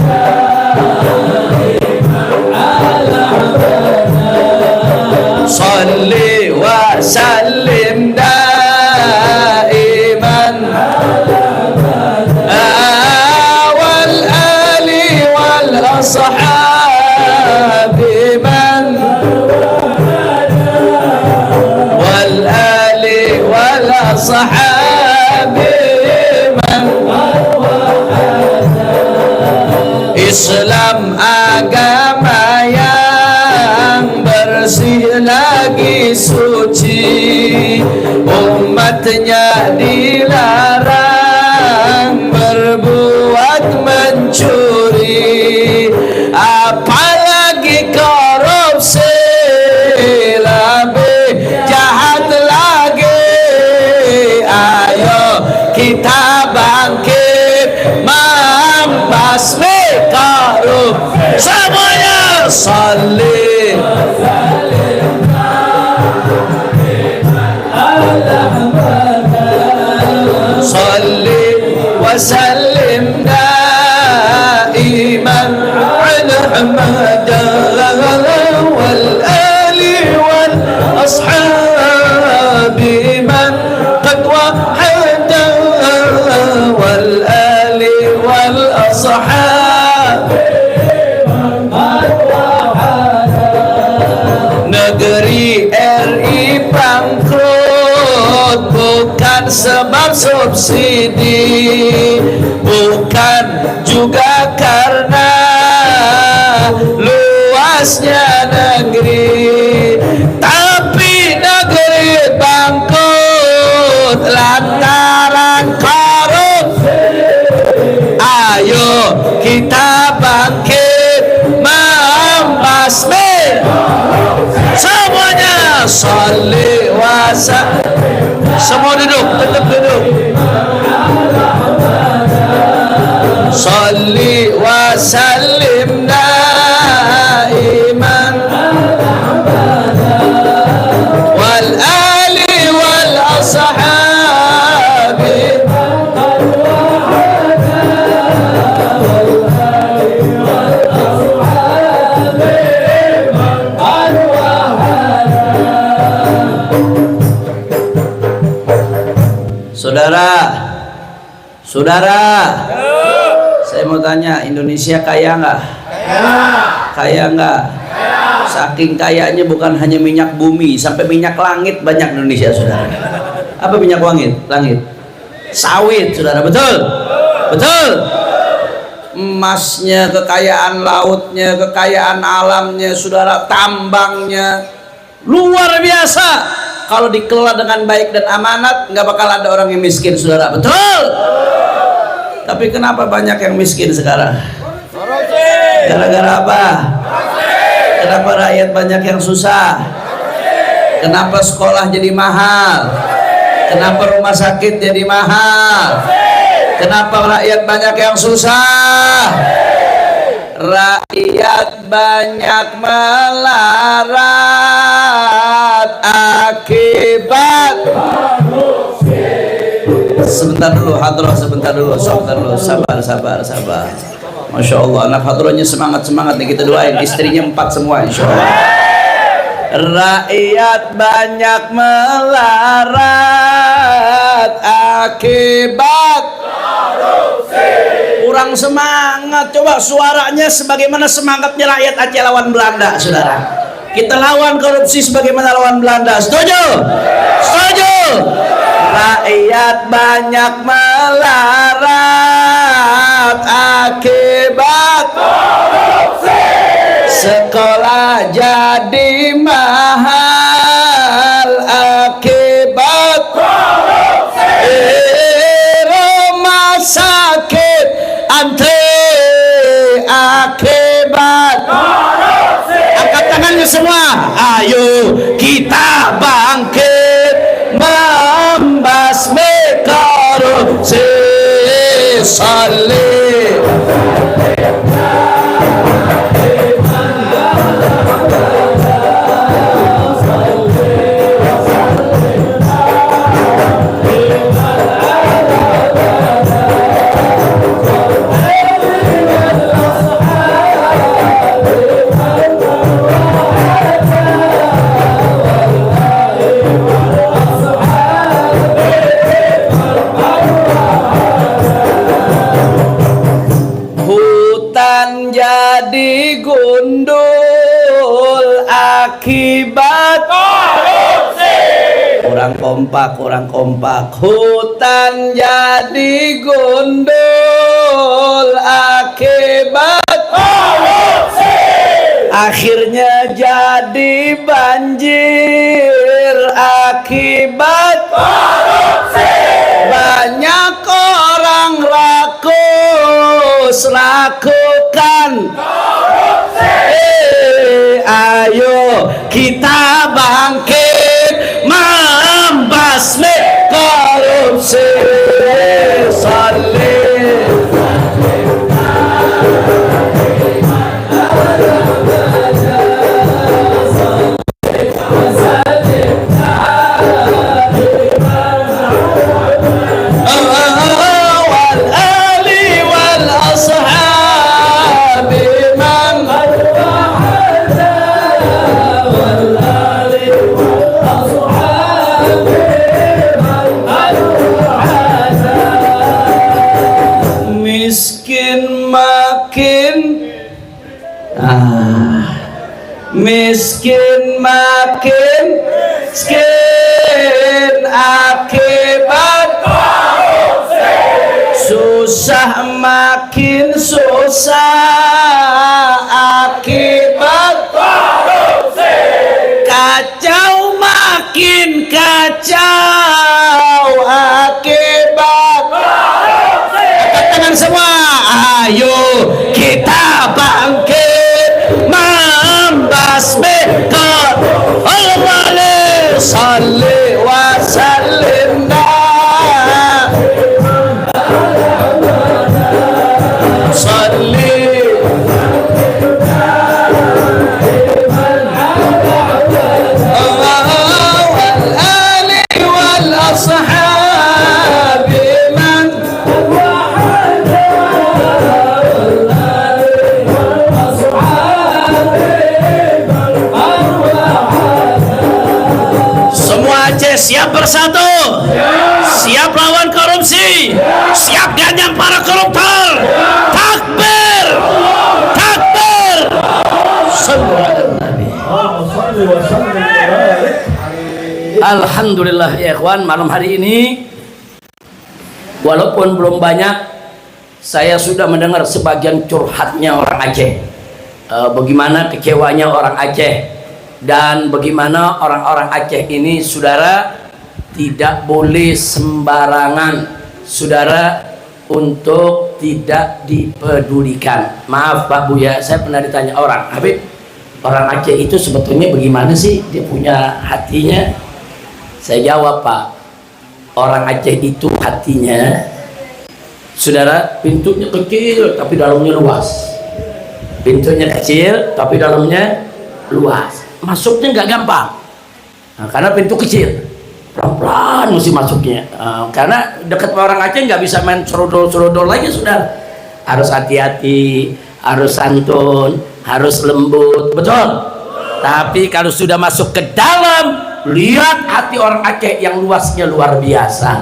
salli wa sallim daiman wal ali wal ashabi man wal ali wal ashabi man. Islam agama yang bersih lagi suci, umatnya dilarang berbuat mencuri, apalagi korupsi lebih jahat lagi. Ayo kita bangkit membasmi korupsi. Semuanya salli salli wa sallim daiman ala hamada wal ali wal ashabi man qad wahada wal ali wal ashabi. Negeri RI bangkrut bukan sebab subsidi, bukan juga karena luasnya negeri, tapi negeri bangkrut lantaran korupsi. Ayo kita bangkit membasmi. Semuanya salli wa sallim. Semua duduk, tetap duduk. Salli wa sallim daiman wal ali wal ashabi. Saudara, saya mau tanya, Indonesia kaya nggak? Kaya nggak? Saking kayanya bukan hanya minyak bumi, sampai minyak langit banyak Indonesia, saudara. Apa minyak langit? Sawit, saudara, betul? Betul. Emasnya, kekayaan lautnya, kekayaan alamnya, saudara, tambangnya luar biasa. Kalau dikelola dengan baik dan amanat, nggak bakal ada orang yang miskin, saudara, betul? Tapi kenapa banyak yang miskin sekarang? Gara-gara apa? Kenapa rakyat banyak yang susah? Kenapa sekolah jadi mahal? Kenapa rumah sakit jadi mahal? Kenapa rakyat banyak yang susah? Rakyat banyak melarat akibat. Sebentar dulu, hadroh sebentar dulu, sabar. Masya Allah, anak hadrohnya semangat nih, kita doain istrinya 4 semua, insya Allah. Rakyat banyak melarat akibat korupsi. Kurang semangat. Coba suaranya sebagaimana semangatnya rakyat Aceh lawan Belanda, saudara. Kita lawan korupsi sebagaimana lawan Belanda. Setuju? Setuju? Rakyat banyak melarat akibat korupsi. Sekolah jadi mahal akibat korupsi. Rumah sakit antri akibat korupsi. Angkat tangannya semua. Ayo kita bangkit membasmi korupsi. Salih. Jadi gundul akibat korupsi. Kurang kompak. Hutan jadi gundul akibat korupsi. Akhirnya jadi banjir akibat korupsi. Banyak orang rakus lakukan korupsi. Ayo kita bangkit membasmi korupsi. Salih. Miskin makin miskin akibat korupsi. Susah makin susah akibat korupsi. Kacau makin kacau akibat korupsi. Angkat tangan semua. Ayo kita bangkit membasmi korupsi. Salli wa sallim. Salli. Siap bersatu, siap lawan korupsi, siap ganyang para koruptor. Takbir, takbir. Alhamdulillah ya ikhwan, malam hari ini walaupun belum banyak, saya sudah mendengar sebagian curhatnya orang Aceh. Bagaimana kecewanya orang Aceh. Dan bagaimana orang-orang Aceh ini, saudara, tidak boleh sembarangan, saudara, untuk tidak dipedulikan. Maaf Pak Buya, saya pernah ditanya orang, Habib, orang Aceh itu sebetulnya bagaimana sih dia punya hatinya? Saya jawab, Pak, orang Aceh itu hatinya, saudara, pintunya kecil tapi dalamnya luas. Pintunya kecil tapi dalamnya luas. Masuknya nggak gampang, nah, karena pintu kecil, pelan-pelan mesti masuknya. Karena dekat orang Aceh nggak bisa main serodol-serodol lagi, sudah harus hati-hati, harus santun, harus lembut, betul. Tapi kalau sudah masuk ke dalam, lihat hati orang Aceh yang luasnya luar biasa.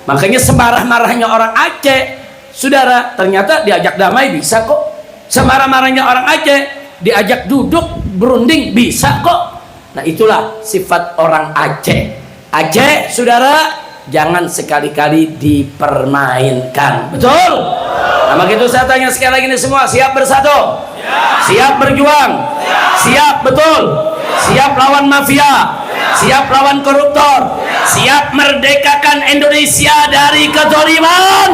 Makanya semarah-marahnya orang Aceh, saudara, ternyata diajak damai bisa kok. Semarah-marahnya orang Aceh, diajak duduk berunding bisa kok. Nah itulah sifat orang Aceh. Aceh, saudara, jangan sekali-kali dipermainkan. Betul? Nah begitu saya tanya sekali lagi nih semua, siap bersatu? Siap berjuang? Siap, betul? Siap lawan mafia? Siap lawan koruptor? Siap merdekakan Indonesia dari kezaliman?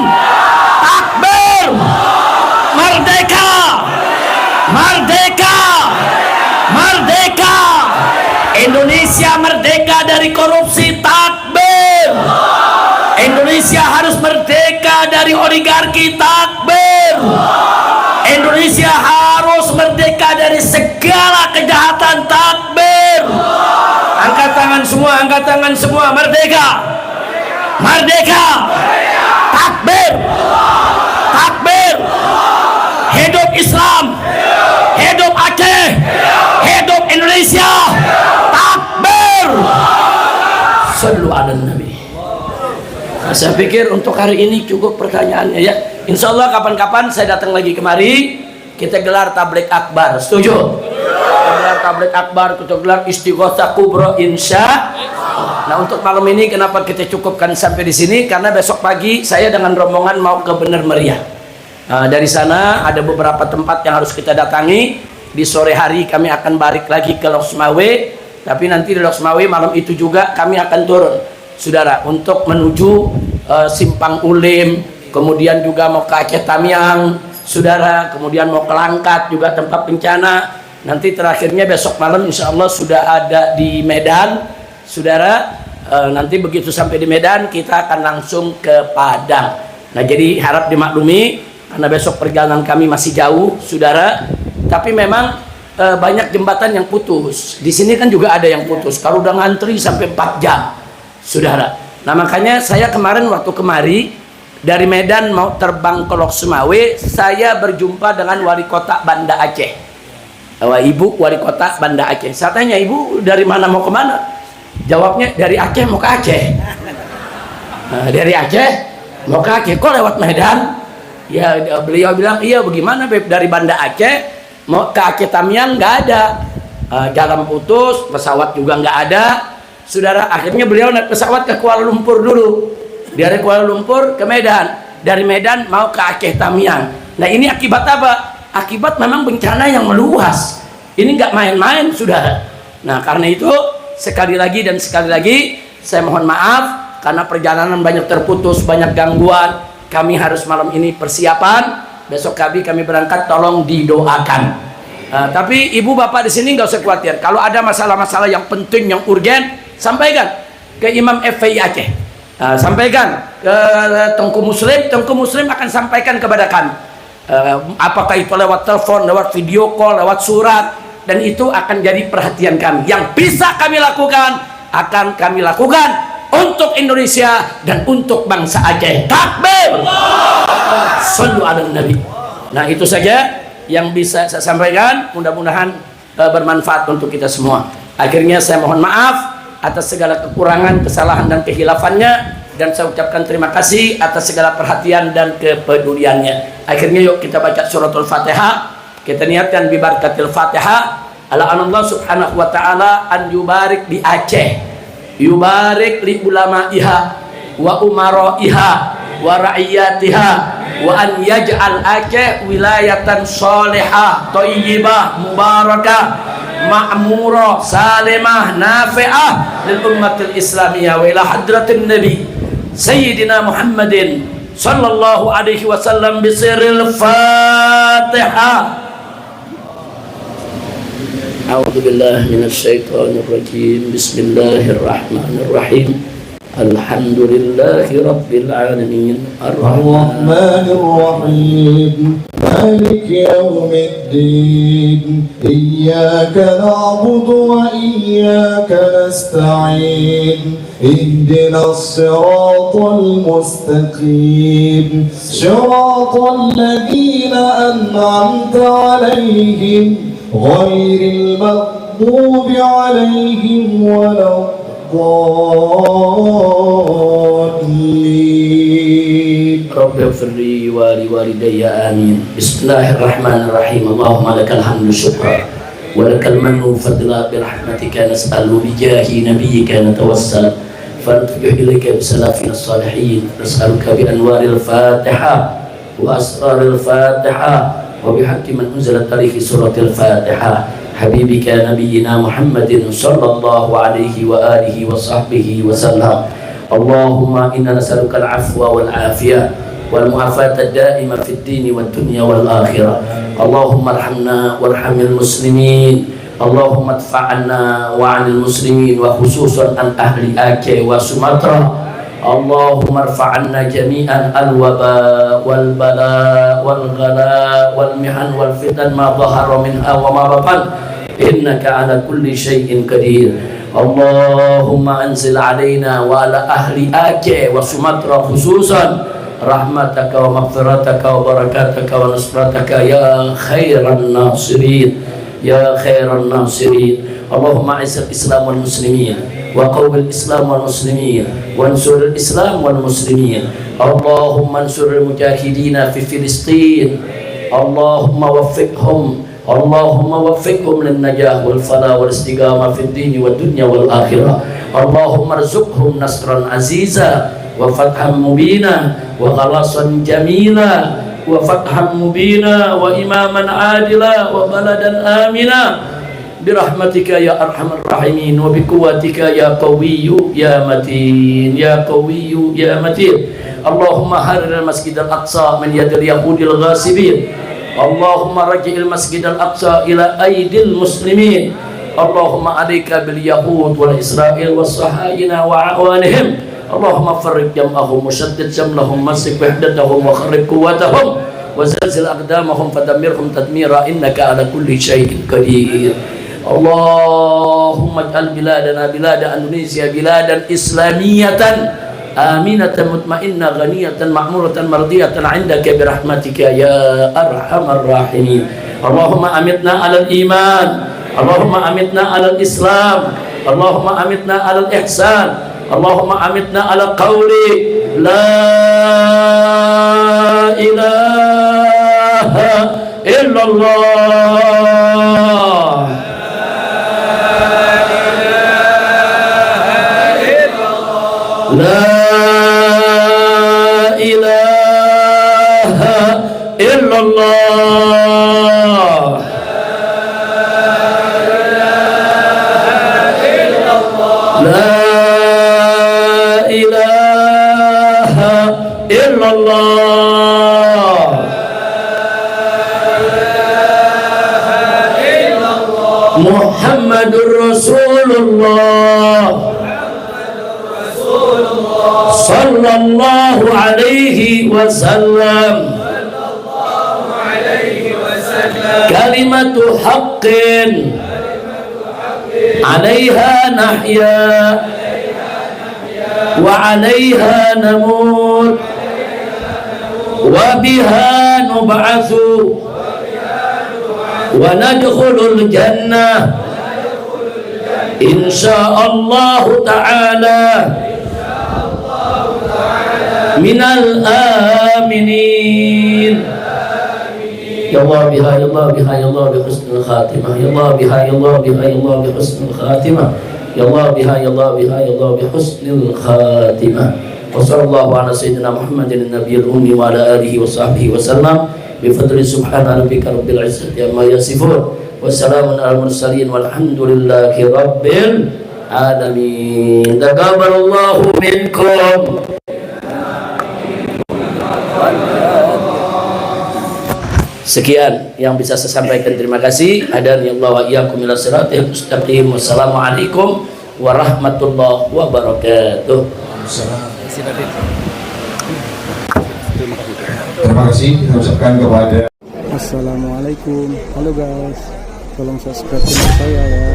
Takbir! Merdeka! Merdeka! Merdeka! Indonesia merdeka dari korupsi. Takbir! Indonesia harus merdeka dari oligarki. Takbir! Indonesia harus merdeka dari segala kejahatan. Takbir! Angkat tangan semua, angkat tangan semua. Merdeka! Merdeka! Takbir! Takbir! Hidup Islam! Hidup Aceh! Hidup Indonesia! Takbir! Sallu ala Nabi. Nah, saya pikir untuk hari ini cukup pertanyaannya ya. Insya Allah kapan-kapan saya datang lagi kemari, kita gelar tabligh akbar. Setuju? Kita gelar tabligh akbar, kita gelar Istighosah Kubro, insya. Nah untuk malam ini kenapa kita cukupkan sampai di sini? Karena besok pagi saya dengan rombongan mau ke Bener Meriah. Nah, dari sana ada beberapa tempat yang harus kita datangi. Di sore hari kami akan balik lagi ke Loksmawe. Tapi nanti di Loksmawe malam itu juga kami akan turun, saudara, untuk menuju Simpang Ulim. Kemudian juga mau ke Aceh Tamiang, saudara. Kemudian mau ke Langkat juga tempat bencana. Nanti terakhirnya besok malam insya Allah sudah ada di Medan, saudara. Nanti begitu sampai di Medan kita akan langsung ke Padang. Nah jadi harap dimaklumi karena besok perjalanan kami masih jauh, saudara. Tapi memang banyak jembatan yang putus. Di sini kan juga ada yang putus. Kalau udah ngantri sampai 4 jam, saudara. Nah makanya saya kemarin waktu kemari dari Medan mau terbang ke Loksmawe, saya berjumpa dengan wali kota Banda Aceh. Ibu wali kota Banda Aceh. Saya tanya, ibu dari mana mau kemana? Jawabnya dari Aceh mau ke Aceh. Dari Aceh mau ke Aceh. Kok lewat Medan? Ya beliau bilang, iya bagaimana Beb, dari Banda Aceh mau ke Aceh Tamiang nggak ada, jalan putus, pesawat juga nggak ada, saudara. Akhirnya beliau naik pesawat ke Kuala Lumpur dulu. Dari Kuala Lumpur ke Medan, dari Medan mau ke Aceh Tamiang. Nah ini akibat apa? Akibat memang bencana yang meluas. Ini nggak main-main, saudara. Nah karena itu sekali lagi dan sekali lagi saya mohon maaf karena perjalanan banyak terputus, banyak gangguan. Kami harus malam ini persiapan. Besok kami berangkat, tolong didoakan. Tapi ibu bapak di sini nggak usah khawatir. Kalau ada masalah-masalah yang penting, yang urgen, sampaikan ke Imam FPI Aceh. Sampaikan ke Tengku Muslim. Tengku Muslim akan sampaikan kepada kami. Apakah itu lewat telepon, lewat video call, lewat surat, dan itu akan jadi perhatian kami. Yang bisa kami lakukan akan kami lakukan untuk Indonesia dan untuk bangsa Aceh. Takbir! Sallu ala Nabi. Nah itu saja yang bisa saya sampaikan. Mudah-mudahan bermanfaat untuk kita semua. Akhirnya saya mohon maaf atas segala kekurangan, kesalahan dan kehilafannya, dan saya ucapkan terima kasih atas segala perhatian dan kepeduliannya. Akhirnya yuk kita baca suratul Fatihah. Kita niatkan bi barakatil Fatihah. Ala Allah subhanahu wa ta'ala an yubarik di Aceh, yubarik li ulamaiha wa umaraiha wa ra'iyatiha, wa an yaj'al Aceh wilayatan salihah thayyibah mubarakah ma'murah salimah nafi'ah lil ummatil islamiyah wa ila hadratin nabi sayyidina Muhammadin sallallahu alaihi wasallam bisirril Fatihah. A'udzu billahi minasy syaithanir rajim. Bismillahirrahmanirrahim. Alhamdulillahi rabbil alamin. Ar-Rahmanir Rahim. Maliki yaumiddin. Iyyaka na'budu wa iyyaka nasta'in. Ihdinas siratal mustaqim. Shiratal ladzina an'amta 'alaihim ghairil maghdubi 'alaihim waladdallin. rabbi ighfirli wa li walidayya amin. Bismillahirrahmanirrahim. Allahumma lakal hamdu syukra wa lakal mannu fadla bi rahmatika nas'alu bi jahi nabiyyika natawassal fantujuh ilaika bi salafina salihin nas'aluka bi anwaril fatihah wa asraril fatihah wa bi haqqi man unzilat alaihi suratil fatihah habibika nabiyyina Muhammadin sallallahu alaihi wa alihi wa sahbihi wa sallam. Allahumma inna nas'aluka al-afwa wal afiyah wal mu'afata ad-da'ima fid dini wad dunya wal akhirah. Allahumma arhamna warhamil muslimin. Allahumma adfa'anna wa 'anil muslimin wa khususan an ahli Aceh wa Sumatra. Allahumma arfa'anna jami'an al-waba wal bala wal ghala wal mihan wal fitan ma dhahara minha wa ma batan. Innaka 'ala kulli syai'in qadir. Allahumma anzil alaina wa ala ahli Aceh wa Sumatra khususan rahmataka wa maghfirataka wa barakataka wa nasrataka ya khairan nasirin ya khairan nasirin. Allahumma izzil islam wal muslimin wa qawwil islam wal muslimin wa ansuril islam wal muslimin. Allahumma ansuril mujahidina fi Filistin. Allahumma waffiqhum Allahumma waffiqhum lin najah wal falah wal istiqamah fid din wad dunya wal akhirah. Allahumma rzuqhum nasran aziza wa fathan mubina wa khalasan jamila wa fathan mubina wa imaman adila wa baladan amina birahmatika ya arhamar rahimin wa biquwwatika ya qawiyyu ya matin ya qawiyyu ya matin. Allahumma harir al-masjid al-aqsa min yadil yahudil ghasibin. Allahumma raji'il masjid al-aqsa ila aidil muslimin. Allahumma alayka bil yahud wal israel was sahayina wa awanihim. Allahumma farriq jam'ahum mushaddid jamlahum masik wahdatahum wa kharrib quwwatahum wa zalzil aqdamahum fadamirhum tadmira innaka ala kulli syai'in qadir. Allahumma ij'al biladana bilada Indonesia biladan islamiyatan aminatan mutmainnah ghaniyatan ma'muratan mardiyatan 'indaka birahmatika ya arhamar rahimin. Allahumma amitna 'alal iman, Allahumma amitna 'alal islam, Allahumma amitna 'alal ihsan, Allahumma amitna 'ala qawli la ilaha illallah. La ilaha illallah. La ilaha illallah. Muhammadur Rasulullah sallallahu alaihi wasallam. Kalimatu haqqin 'alaiha nahya wa 'alaiha namut wa biha nub'atsu wa nadkhulul jannah insyaallah ta'ala minal aminin. Ya Allah biha ya Allah biha ya Allah bi husnul khatimah. Ya Allah biha ya Allah biha ya Allah bi husnul khatimah. Ya Allah biha ya Allah biha ya Allah bi husnul khatimah. Wa sallallahu ala sayyidina Muhammadin nabiyil ummi wa ala alihi wa sahbihi wa sallam bi fadli subhana rabbika rabbil izzati amma yasifun wa salamun alal mursalin walhamdulillahi rabbil alamin. Taqabbalallahu minkum. Sekian yang bisa saya sampaikan. Terima kasih. Hadani Allah wa iyyakum ila siratal mustaqim. Wassalamualaikum warahmatullahi wabarakatuh. Terima kasih kita ucapkan kepada Assalamualaikum. Halo guys, tolong subscribe channel saya ya.